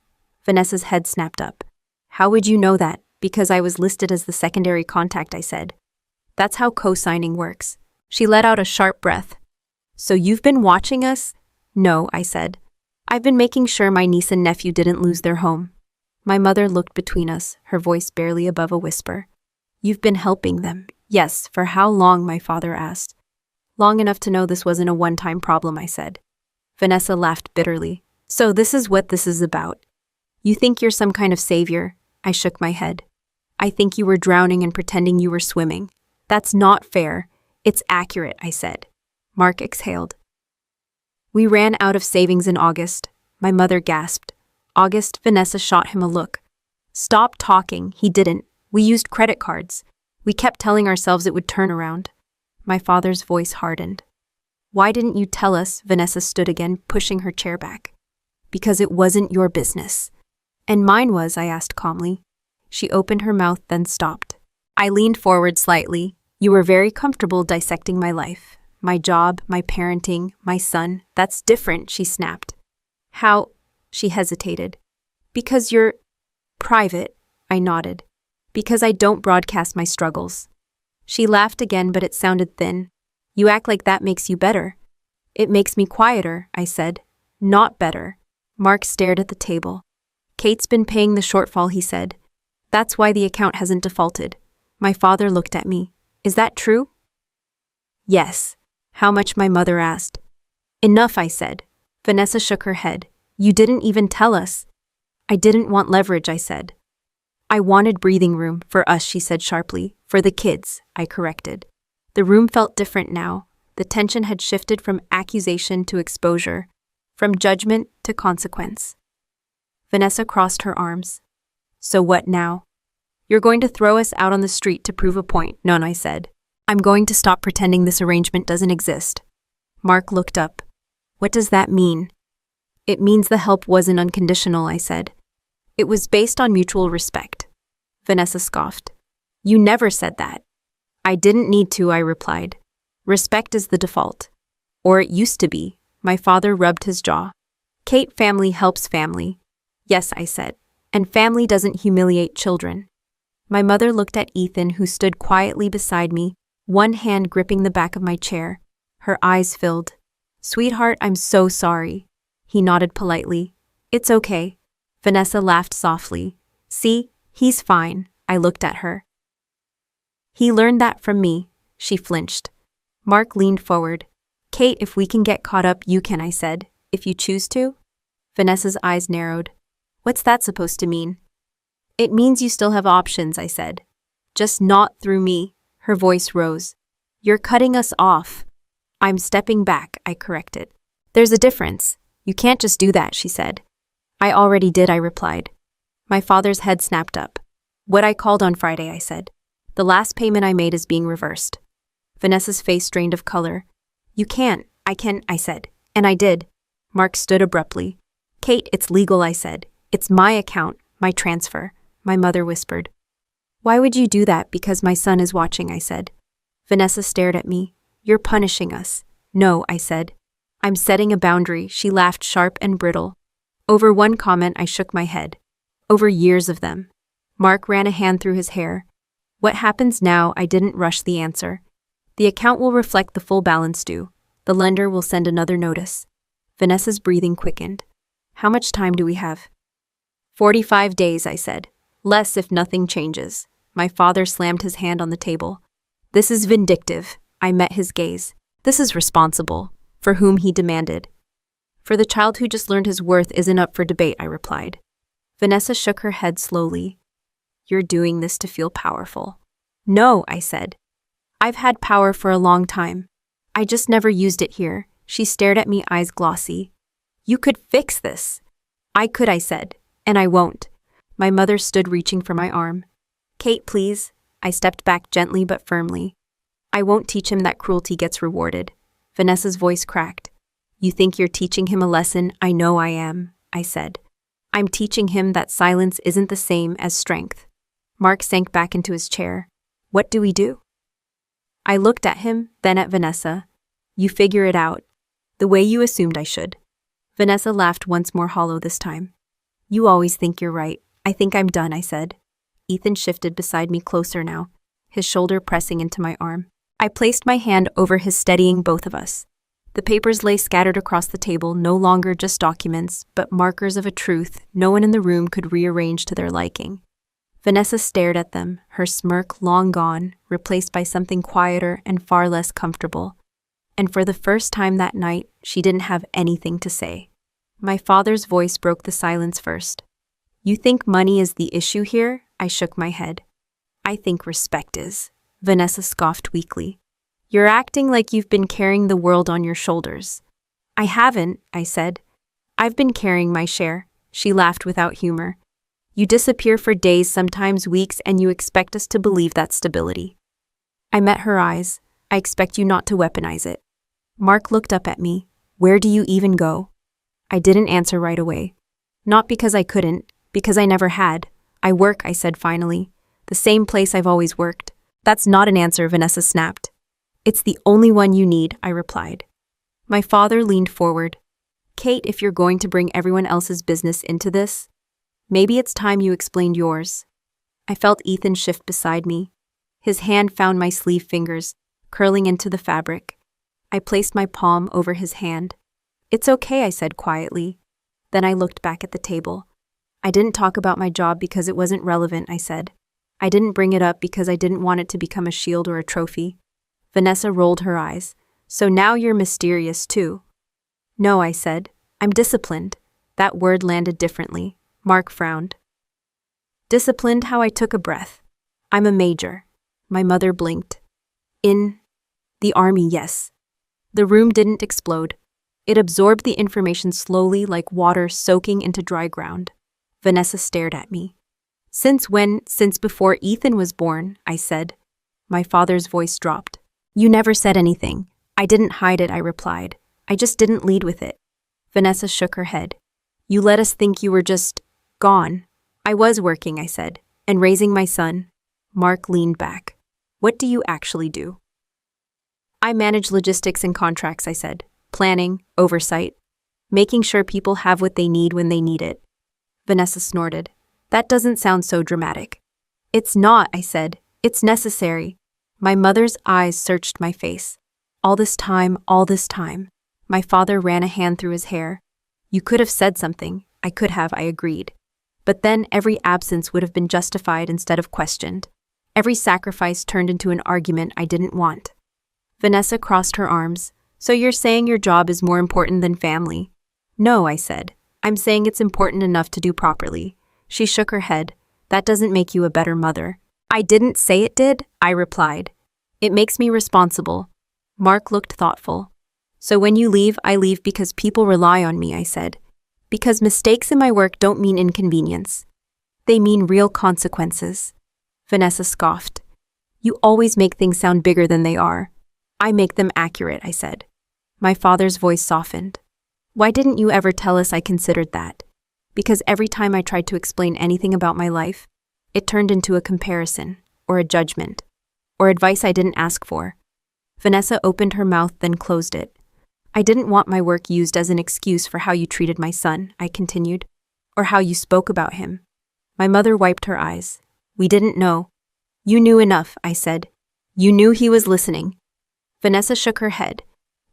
Vanessa's head snapped up. How would you know that? Because I was listed as the secondary contact, I said. That's how co-signing works. She let out a sharp breath. So you've been watching us? No, I said. I've been making sure my niece and nephew didn't lose their home. My mother looked between us, her voice barely above a whisper. You've been helping them. Yes, for how long, my father asked. Long enough to know this wasn't a one-time problem, I said. Vanessa laughed bitterly. So this is what this is about. You think you're some kind of savior? I shook my head. I think you were drowning and pretending you were swimming. That's not fair. It's accurate, I said. Mark exhaled. We ran out of savings in August. My mother gasped. August, Vanessa shot him a look. Stop talking. He didn't. We used credit cards. We kept telling ourselves it would turn around. My father's voice hardened. Why didn't you tell us? Vanessa stood again, pushing her chair back. Because it wasn't your business. And mine was, I asked calmly. She opened her mouth, then stopped. I leaned forward slightly. You were very comfortable dissecting my life. My job, my parenting, my son. That's different, she snapped. How? She hesitated. Because you're private, I nodded. Because I don't broadcast my struggles. She laughed again, but it sounded thin. You act like that makes you better. It makes me quieter, I said. Not better. Mark stared at the table. Kate's been paying the shortfall, he said. That's why the account hasn't defaulted. My father looked at me. Is that true? Yes. How much? My mother asked. Enough, I said. Vanessa shook her head. You didn't even tell us. I didn't want leverage, I said. I wanted breathing room for us, she said sharply. For the kids, I corrected. The room felt different now. The tension had shifted from accusation to exposure, from judgment to consequence. Vanessa crossed her arms. So what now? You're going to throw us out on the street to prove a point, None, I said. I'm going to stop pretending this arrangement doesn't exist. Mark looked up. What does that mean? It means the help wasn't unconditional, I said. It was based on mutual respect. Vanessa scoffed. You never said that. I didn't need to, I replied. Respect is the default. Or it used to be. My father rubbed his jaw. Kate, family helps family. Yes, I said. And family doesn't humiliate children. My mother looked at Ethan, who stood quietly beside me, one hand gripping the back of my chair. Her eyes filled. Sweetheart, I'm so sorry. He nodded politely. It's okay. Vanessa laughed softly. See, he's fine. I looked at her. He learned that from me. She flinched. Mark leaned forward. Kate, if we can get caught up, you can, I said. If you choose to? Vanessa's eyes narrowed. What's that supposed to mean? It means you still have options, I said. Just not through me. Her voice rose. You're cutting us off. I'm stepping back, I corrected. There's a difference. You can't just do that, she said. I already did, I replied. My father's head snapped up. What I called on Friday, I said. The last payment I made is being reversed. Vanessa's face drained of color. You can't. I can, I said. And I did. Mark stood abruptly. Kate, it's legal, I said. It's my account, my transfer, my mother whispered. Why would you do that? Because my son is watching, I said. Vanessa stared at me. You're punishing us. No, I said. I'm setting a boundary, she laughed sharp and brittle. Over one comment, I shook my head. Over years of them. Mark ran a hand through his hair. What happens now? I didn't rush the answer. The account will reflect the full balance due. The lender will send another notice. Vanessa's breathing quickened. How much time do we have? 45 days, I said. Less if nothing changes. My father slammed his hand on the table. This is vindictive. I met his gaze. This is responsible. For whom, he demanded. For the child who just learned his worth isn't up for debate, I replied. Vanessa shook her head slowly. You're doing this to feel powerful. No, I said. I've had power for a long time. I just never used it here. She stared at me, eyes glossy. You could fix this. I could, I said. And I won't. My mother stood reaching for my arm. Kate, please. I stepped back gently but firmly. I won't teach him that cruelty gets rewarded. Vanessa's voice cracked. You think you're teaching him a lesson? I know I am, I said. I'm teaching him that silence isn't the same as strength. Mark sank back into his chair. What do we do? I looked at him, then at Vanessa. You figure it out. The way you assumed I should. Vanessa laughed once more, hollow this time. You always think you're right. I think I'm done, I said. Ethan shifted beside me closer now, his shoulder pressing into my arm. I placed my hand over his, steadying both of us. The papers lay scattered across the table, no longer just documents, but markers of a truth no one in the room could rearrange to their liking. Vanessa stared at them, her smirk long gone, replaced by something quieter and far less comfortable. And for the first time that night, she didn't have anything to say. My father's voice broke the silence first. You think money is the issue here? I shook my head. I think respect is. Vanessa scoffed weakly. You're acting like you've been carrying the world on your shoulders. I haven't, I said. I've been carrying my share. She laughed without humor. You disappear for days, sometimes weeks, and you expect us to believe that's stability. I met her eyes. I expect you not to weaponize it. Mark looked up at me. Where do you even go? I didn't answer right away. Not because I couldn't, because I never had. I work, I said finally. The same place I've always worked. That's not an answer, Vanessa snapped. It's the only one you need, I replied. My father leaned forward. Kate, if you're going to bring everyone else's business into this, maybe it's time you explained yours. I felt Ethan shift beside me. His hand found my sleeve fingers, curling into the fabric. I placed my palm over his hand. It's okay, I said quietly. Then I looked back at the table. I didn't talk about my job because it wasn't relevant, I said. I didn't bring it up because I didn't want it to become a shield or a trophy. Vanessa rolled her eyes. So now you're mysterious too. No, I said. I'm disciplined. That word landed differently. Mark frowned. Disciplined? How? I took a breath. I'm a major. My mother blinked. In the army, yes. The room didn't explode. It absorbed the information slowly, like water soaking into dry ground. Vanessa stared at me. Since when? Since before Ethan was born, I said. My father's voice dropped. You never said anything. I didn't hide it, I replied. I just didn't lead with it. Vanessa shook her head. You let us think you were just gone. I was working, I said, and raising my son. Mark leaned back. What do you actually do? I manage logistics and contracts, I said. Planning, oversight, making sure people have what they need when they need it. Vanessa snorted. That doesn't sound so dramatic. It's not, I said. It's necessary. My mother's eyes searched my face. All this time. My father ran a hand through his hair. You could have said something. I could have, I agreed. But then every absence would have been justified instead of questioned. Every sacrifice turned into an argument I didn't want. Vanessa crossed her arms. So you're saying your job is more important than family? No, I said. I'm saying it's important enough to do properly. She shook her head. That doesn't make you a better mother. I didn't say it did, I replied. It makes me responsible. Mark looked thoughtful. So when you leave, I leave because people rely on me, I said. Because mistakes in my work don't mean inconvenience. They mean real consequences. Vanessa scoffed. You always make things sound bigger than they are. I make them accurate, I said. My father's voice softened. Why didn't you ever tell us I considered that? Because every time I tried to explain anything about my life, it turned into a comparison, or a judgment, or advice I didn't ask for. Vanessa opened her mouth, then closed it. I didn't want my work used as an excuse for how you treated my son, I continued, or how you spoke about him. My mother wiped her eyes. We didn't know. You knew enough, I said. You knew he was listening. Vanessa shook her head.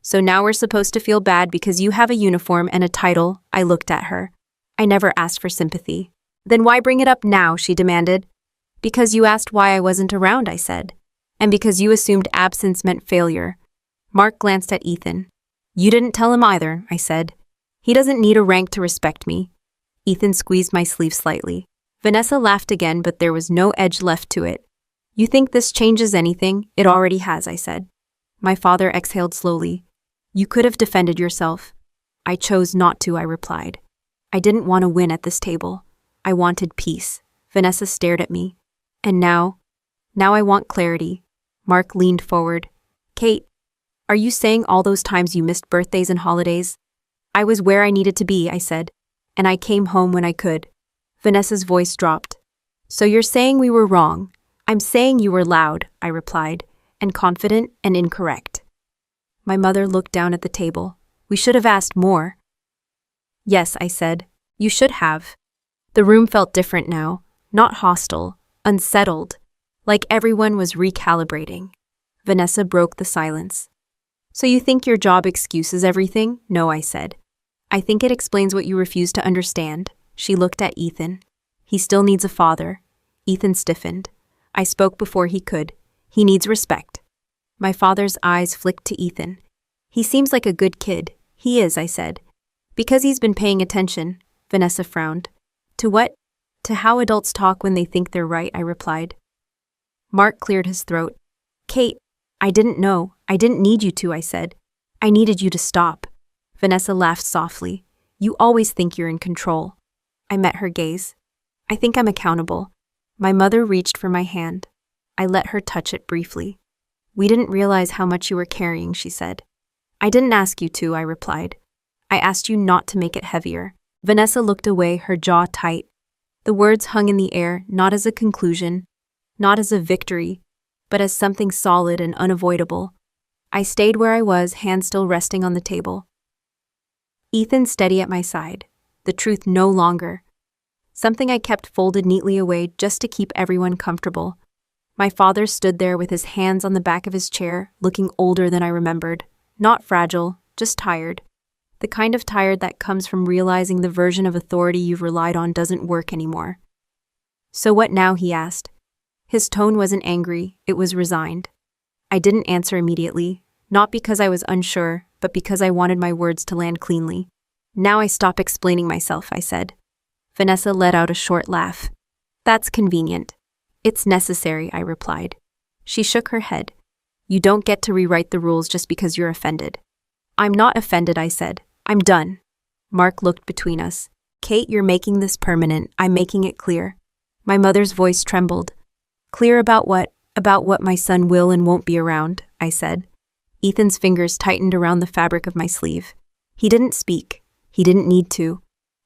So now we're supposed to feel bad because you have a uniform and a title, I looked at her. I never asked for sympathy. Then why bring it up now, she demanded. Because you asked why I wasn't around, I said. And because you assumed absence meant failure. Mark glanced at Ethan. You didn't tell him either, I said. He doesn't need a rank to respect me. Ethan squeezed my sleeve slightly. Vanessa laughed again, but there was no edge left to it. You think this changes anything? It already has, I said. My father exhaled slowly. You could have defended yourself. I chose not to, I replied. I didn't want to win at this table. I wanted peace. Vanessa stared at me. And now I want clarity. Mark leaned forward. Kate, are you saying all those times you missed birthdays and holidays? I was where I needed to be, I said, and I came home when I could. Vanessa's voice dropped. So you're saying we were wrong. I'm saying you were loud, I replied, and confident and incorrect. My mother looked down at the table. We should have asked more. Yes, I said. You should have. The room felt different now, not hostile, unsettled, like everyone was recalibrating. Vanessa broke the silence. So you think your job excuses everything? No, I said. I think it explains what you refuse to understand. She looked at Ethan. He still needs a father. Ethan stiffened. I spoke before he could. He needs respect. My father's eyes flicked to Ethan. He seems like a good kid. He is, I said. Because he's been paying attention. Vanessa frowned. To what? To how adults talk when they think they're right, I replied. Mark cleared his throat. Kate, I didn't know. I didn't need you to, I said. I needed you to stop. Vanessa laughed softly. You always think you're in control. I met her gaze. I think I'm accountable. My mother reached for my hand. I let her touch it briefly. We didn't realize how much you were carrying, she said. I didn't ask you to, I replied. I asked you not to make it heavier. Vanessa looked away, her jaw tight. The words hung in the air, not as a conclusion, not as a victory, but as something solid and unavoidable. I stayed where I was, hand still resting on the table. Ethan steady at my side. The truth no longer. Something I kept folded neatly away just to keep everyone comfortable. My father stood there with his hands on the back of his chair, looking older than I remembered. Not fragile, just tired. The kind of tired that comes from realizing the version of authority you've relied on doesn't work anymore. So what now, he asked. His tone wasn't angry, it was resigned. I didn't answer immediately, not because I was unsure, but because I wanted my words to land cleanly. Now I stop explaining myself, I said. Vanessa let out a short laugh. That's convenient. It's necessary, I replied. She shook her head. You don't get to rewrite the rules just because you're offended. I'm not offended, I said. I'm done. Mark looked between us. Kate, you're making this permanent. I'm making it clear. My mother's voice trembled. Clear about what? About what my son will and won't be around, I said. Ethan's fingers tightened around the fabric of my sleeve. He didn't speak. He didn't need to.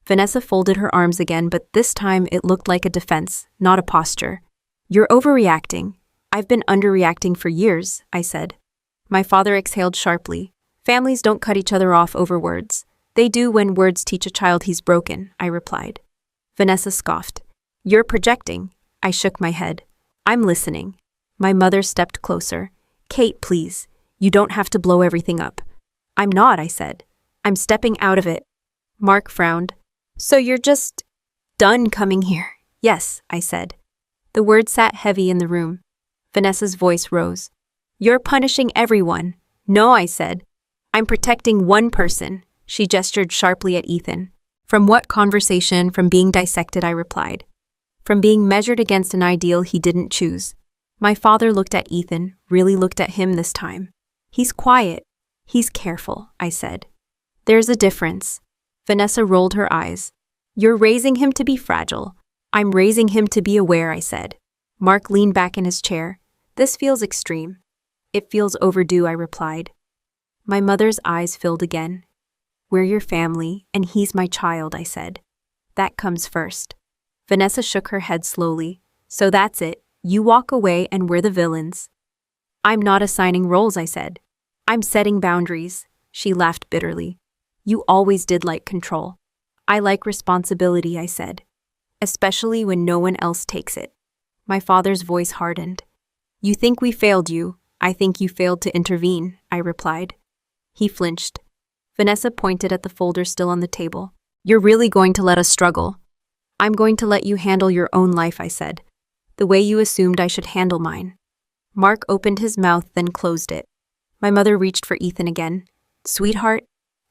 Vanessa folded her arms again, but this time it looked like a defense, not a posture. You're overreacting. I've been underreacting for years, I said. My father exhaled sharply. Families don't cut each other off over words. They do when words teach a child he's broken, I replied. Vanessa scoffed. You're projecting. I shook my head. I'm listening. My mother stepped closer. Kate, please. You don't have to blow everything up. I'm not, I said. I'm stepping out of it. Mark frowned. So you're just done coming here. Yes, I said. The word sat heavy in the room. Vanessa's voice rose. You're punishing everyone. No, I said. I'm protecting one person. She gestured sharply at Ethan. From what conversation? From being dissected, I replied. From being measured against an ideal he didn't choose. My father looked at Ethan, really looked at him this time. He's quiet. He's careful, I said. There's a difference. Vanessa rolled her eyes. You're raising him to be fragile. I'm raising him to be aware, I said. Mark leaned back in his chair. This feels extreme. It feels overdue, I replied. My mother's eyes filled again. We're your family, and he's my child, I said. That comes first. Vanessa shook her head slowly. So that's it. You walk away and we're the villains. I'm not assigning roles, I said. I'm setting boundaries. She laughed bitterly. You always did like control. I like responsibility, I said. Especially when no one else takes it. My father's voice hardened. You think we failed you. I think you failed to intervene, I replied. He flinched. Vanessa pointed at the folder still on the table. You're really going to let us struggle. I'm going to let you handle your own life, I said. The way you assumed I should handle mine. Mark opened his mouth, then closed it. My mother reached for Ethan again. Sweetheart,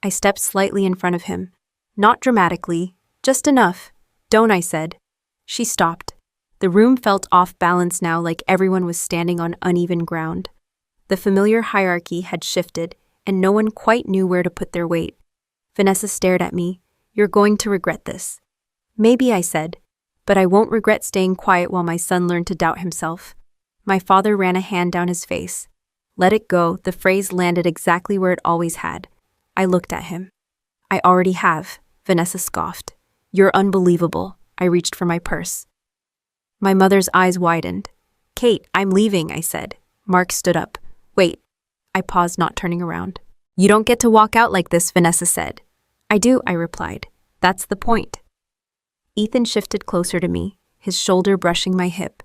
I stepped slightly in front of him. Not dramatically, just enough. Don't, I said. She stopped. The room felt off balance now, like everyone was standing on uneven ground. The familiar hierarchy had shifted, and no one quite knew where to put their weight. Vanessa stared at me. You're going to regret this. Maybe, I said, but I won't regret staying quiet while my son learned to doubt himself. My father ran a hand down his face. Let it go, the phrase landed exactly where it always had. I looked at him. I already have, Vanessa scoffed. You're unbelievable. I reached for my purse. My mother's eyes widened. Kate, I'm leaving, I said. Mark stood up. Wait. I paused, not turning around. You don't get to walk out like this, Vanessa said. I do, I replied. That's the point. Ethan shifted closer to me, his shoulder brushing my hip.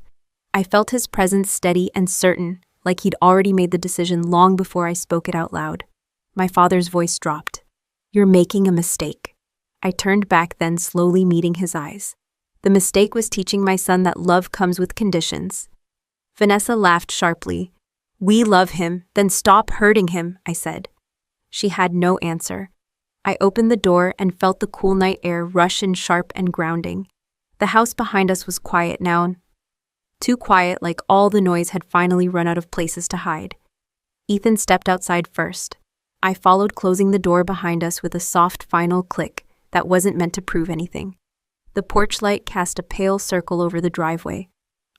I felt his presence steady and certain, like he'd already made the decision long before I spoke it out loud. My father's voice dropped. You're making a mistake. I turned back, then slowly meeting his eyes. The mistake was teaching my son that love comes with conditions. Vanessa laughed sharply. We love him, then stop hurting him, I said. She had no answer. I opened the door and felt the cool night air rush in sharp and grounding. The house behind us was quiet now. Too quiet, like all the noise had finally run out of places to hide. Ethan stepped outside first. I followed, closing the door behind us with a soft final click that wasn't meant to prove anything. The porch light cast a pale circle over the driveway.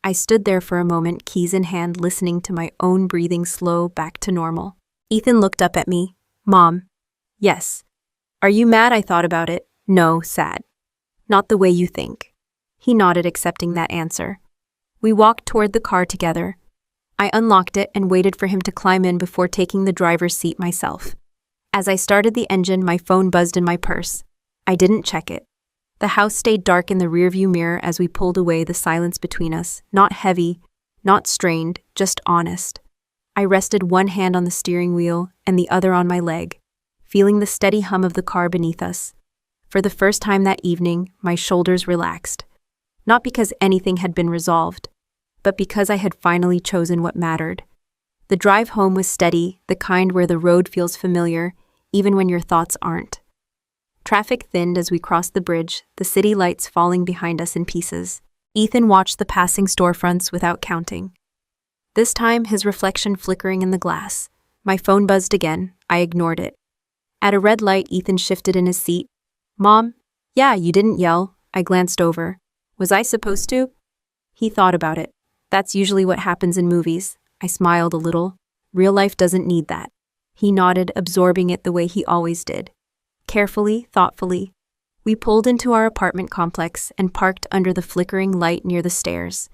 I stood there for a moment, keys in hand, listening to my own breathing slow back to normal. Ethan looked up at me. Mom. Yes. Are you mad? I thought about it. No, sad. Not the way you think. He nodded, accepting that answer. We walked toward the car together. I unlocked it and waited for him to climb in before taking the driver's seat myself. As I started the engine, my phone buzzed in my purse. I didn't check it. The house stayed dark in the rearview mirror as we pulled away, the silence between us, not heavy, not strained, just honest. I rested one hand on the steering wheel and the other on my leg, feeling the steady hum of the car beneath us. For the first time that evening, my shoulders relaxed. Not because anything had been resolved, but because I had finally chosen what mattered. The drive home was steady, the kind where the road feels familiar, even when your thoughts aren't. Traffic thinned as we crossed the bridge, the city lights falling behind us in pieces. Ethan watched the passing storefronts without counting. This time, his reflection flickering in the glass. My phone buzzed again. I ignored it. At a red light, Ethan shifted in his seat. Mom? Yeah, you didn't yell. I glanced over. Was I supposed to? He thought about it. That's usually what happens in movies. I smiled a little. Real life doesn't need that. He nodded, absorbing it the way he always did. Carefully, thoughtfully, we pulled into our apartment complex and parked under the flickering light near the stairs.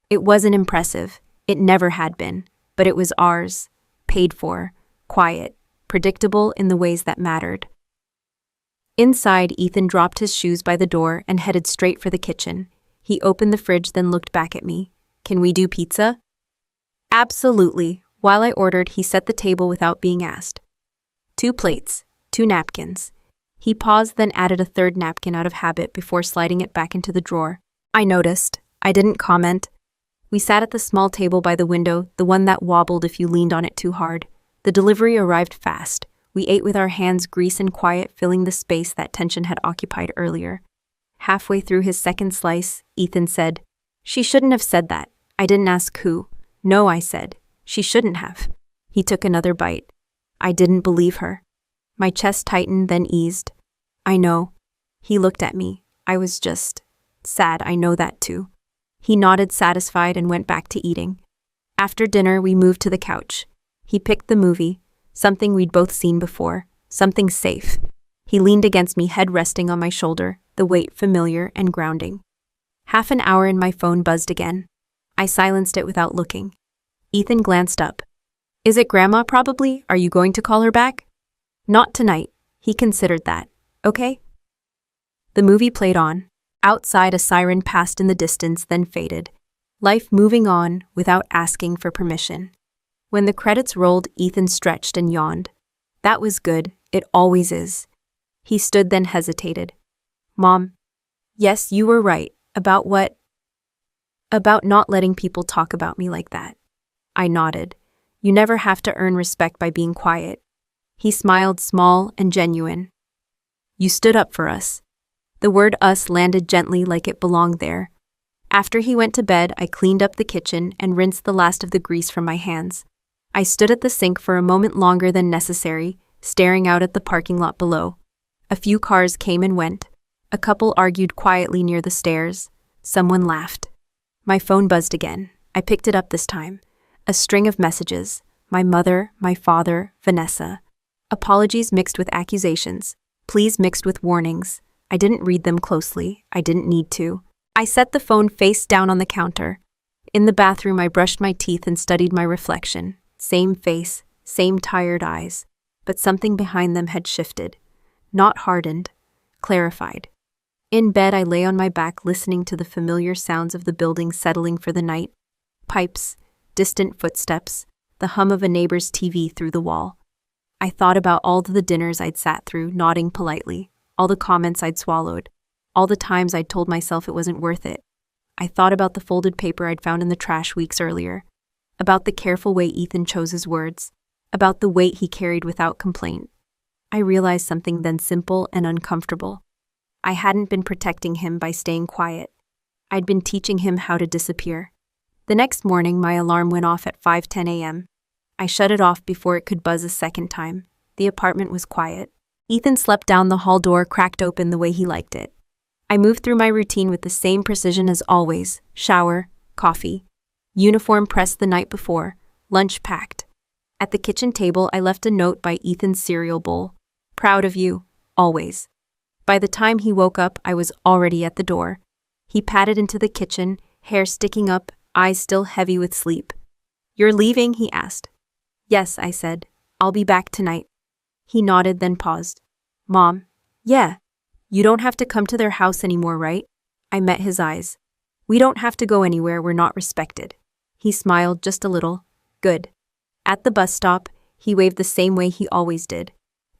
It wasn't impressive. It never had been. But it was ours. Paid for. Quiet. Predictable in the ways that mattered. Inside, Ethan dropped his shoes by the door and headed straight for the kitchen. He opened the fridge, then looked back at me. Can we do pizza? Absolutely. While I ordered, he set the table without being asked. 2 plates, 2 napkins. He paused, then added a third napkin out of habit before sliding it back into the drawer. I noticed. I didn't comment. We sat at the small table by the window, the one that wobbled if you leaned on it too hard. The delivery arrived fast. We ate with our hands grease and quiet, filling the space that tension had occupied earlier. Halfway through his second slice, Ethan said, "She shouldn't have said that." I didn't ask who. "No," I said. "She shouldn't have." He took another bite. I didn't believe her. My chest tightened, then eased. "I know." He looked at me. I was just sad. "I know that too." He nodded, satisfied, and went back to eating. After dinner, we moved to the couch. He picked the movie, something we'd both seen before, something safe. He leaned against me, head resting on my shoulder, the weight familiar and grounding. Half an hour and my phone buzzed again. I silenced it without looking. Ethan glanced up. "Is it Grandma, probably? Are you going to call her back?" "Not tonight." He considered that. "Okay." The movie played on. Outside, a siren passed in the distance, then faded. Life moving on without asking for permission. When the credits rolled, Ethan stretched and yawned. That was good. It always is. He stood, then hesitated. "Mom, yes, you were right. About what?" "About not letting people talk about me like that." I nodded. "You never have to earn respect by being quiet." He smiled, small and genuine. "You stood up for us." The word "us" landed gently, like it belonged there. After he went to bed, I cleaned up the kitchen and rinsed the last of the grease from my hands. I stood at the sink for a moment longer than necessary, staring out at the parking lot below. A few cars came and went. A couple argued quietly near the stairs. Someone laughed. My phone buzzed again. I picked it up this time. A string of messages. My mother, my father, Vanessa. Apologies mixed with accusations. Please mixed with warnings. I didn't read them closely. I didn't need to. I set the phone face down on the counter. In the bathroom, I brushed my teeth and studied my reflection. Same face, same tired eyes. But something behind them had shifted. Not hardened, clarified. In bed, I lay on my back, listening to the familiar sounds of the building settling for the night. Pipes, distant footsteps, the hum of a neighbor's TV through the wall. I thought about all the dinners I'd sat through, nodding politely, all the comments I'd swallowed, all the times I'd told myself it wasn't worth it. I thought about the folded paper I'd found in the trash weeks earlier, about the careful way Ethan chose his words, about the weight he carried without complaint. I realized something then, simple and uncomfortable. I hadn't been protecting him by staying quiet. I'd been teaching him how to disappear. The next morning, my alarm went off at 5:10 a.m. I shut it off before it could buzz a second time. The apartment was quiet. Ethan slept down, the hall door cracked open the way he liked it. I moved through my routine with the same precision as always. Shower, coffee, uniform pressed the night before, lunch packed. At the kitchen table, I left a note by Ethan's cereal bowl. "Proud of you, always." By the time he woke up, I was already at the door. He padded into the kitchen, hair sticking up, eyes still heavy with sleep. "You're leaving?" he asked. "Yes," I said. "I'll be back tonight." He nodded, then paused. "Mom?" "Yeah. You don't have to come to their house anymore, right?" I met his eyes. "We don't have to go anywhere we're not respected." He smiled just a little. "Good." At the bus stop, he waved the same way he always did.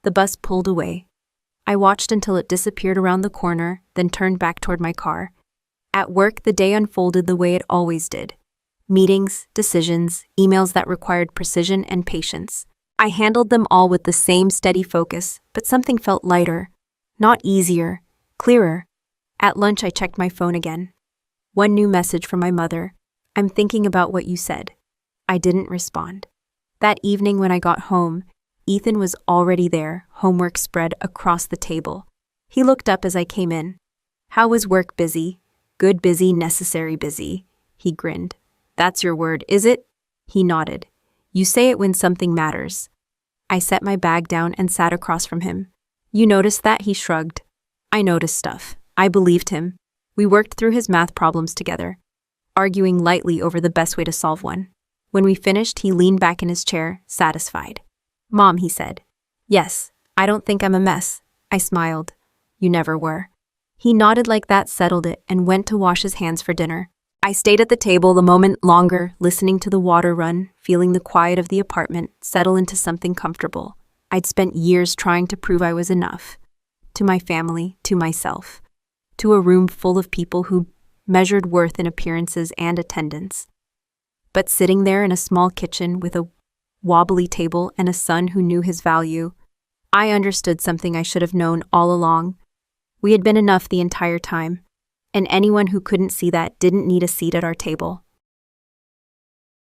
The bus pulled away. I watched until it disappeared around the corner, then turned back toward my car. At work, the day unfolded the way it always did. Meetings, decisions, emails that required precision and patience. I handled them all with the same steady focus, but something felt lighter. Not easier, clearer. At lunch, I checked my phone again. One new message from my mother. "I'm thinking about what you said." I didn't respond. That evening when I got home, Ethan was already there, homework spread across the table. He looked up as I came in. "How was work? Busy?" "Good busy, necessary busy." He grinned. "That's your word, is it?" He nodded. "You say it when something matters." I set my bag down and sat across from him. "You noticed that?" He shrugged. "I noticed stuff." I believed him. We worked through his math problems together, arguing lightly over the best way to solve one. When we finished, he leaned back in his chair, satisfied. "Mom," he said. "Yes, I don't think I'm a mess." I smiled. "You never were." He nodded like that settled it and went to wash his hands for dinner. I stayed at the table the moment longer, listening to the water run, feeling the quiet of the apartment settle into something comfortable. I'd spent years trying to prove I was enough. to my family, to myself, to a room full of people who measured worth in appearances and attendance. But sitting there in a small kitchen with a wobbly table and a son who knew his value, I understood something I should have known all along. We had been enough the entire time, and anyone who couldn't see that didn't need a seat at our table.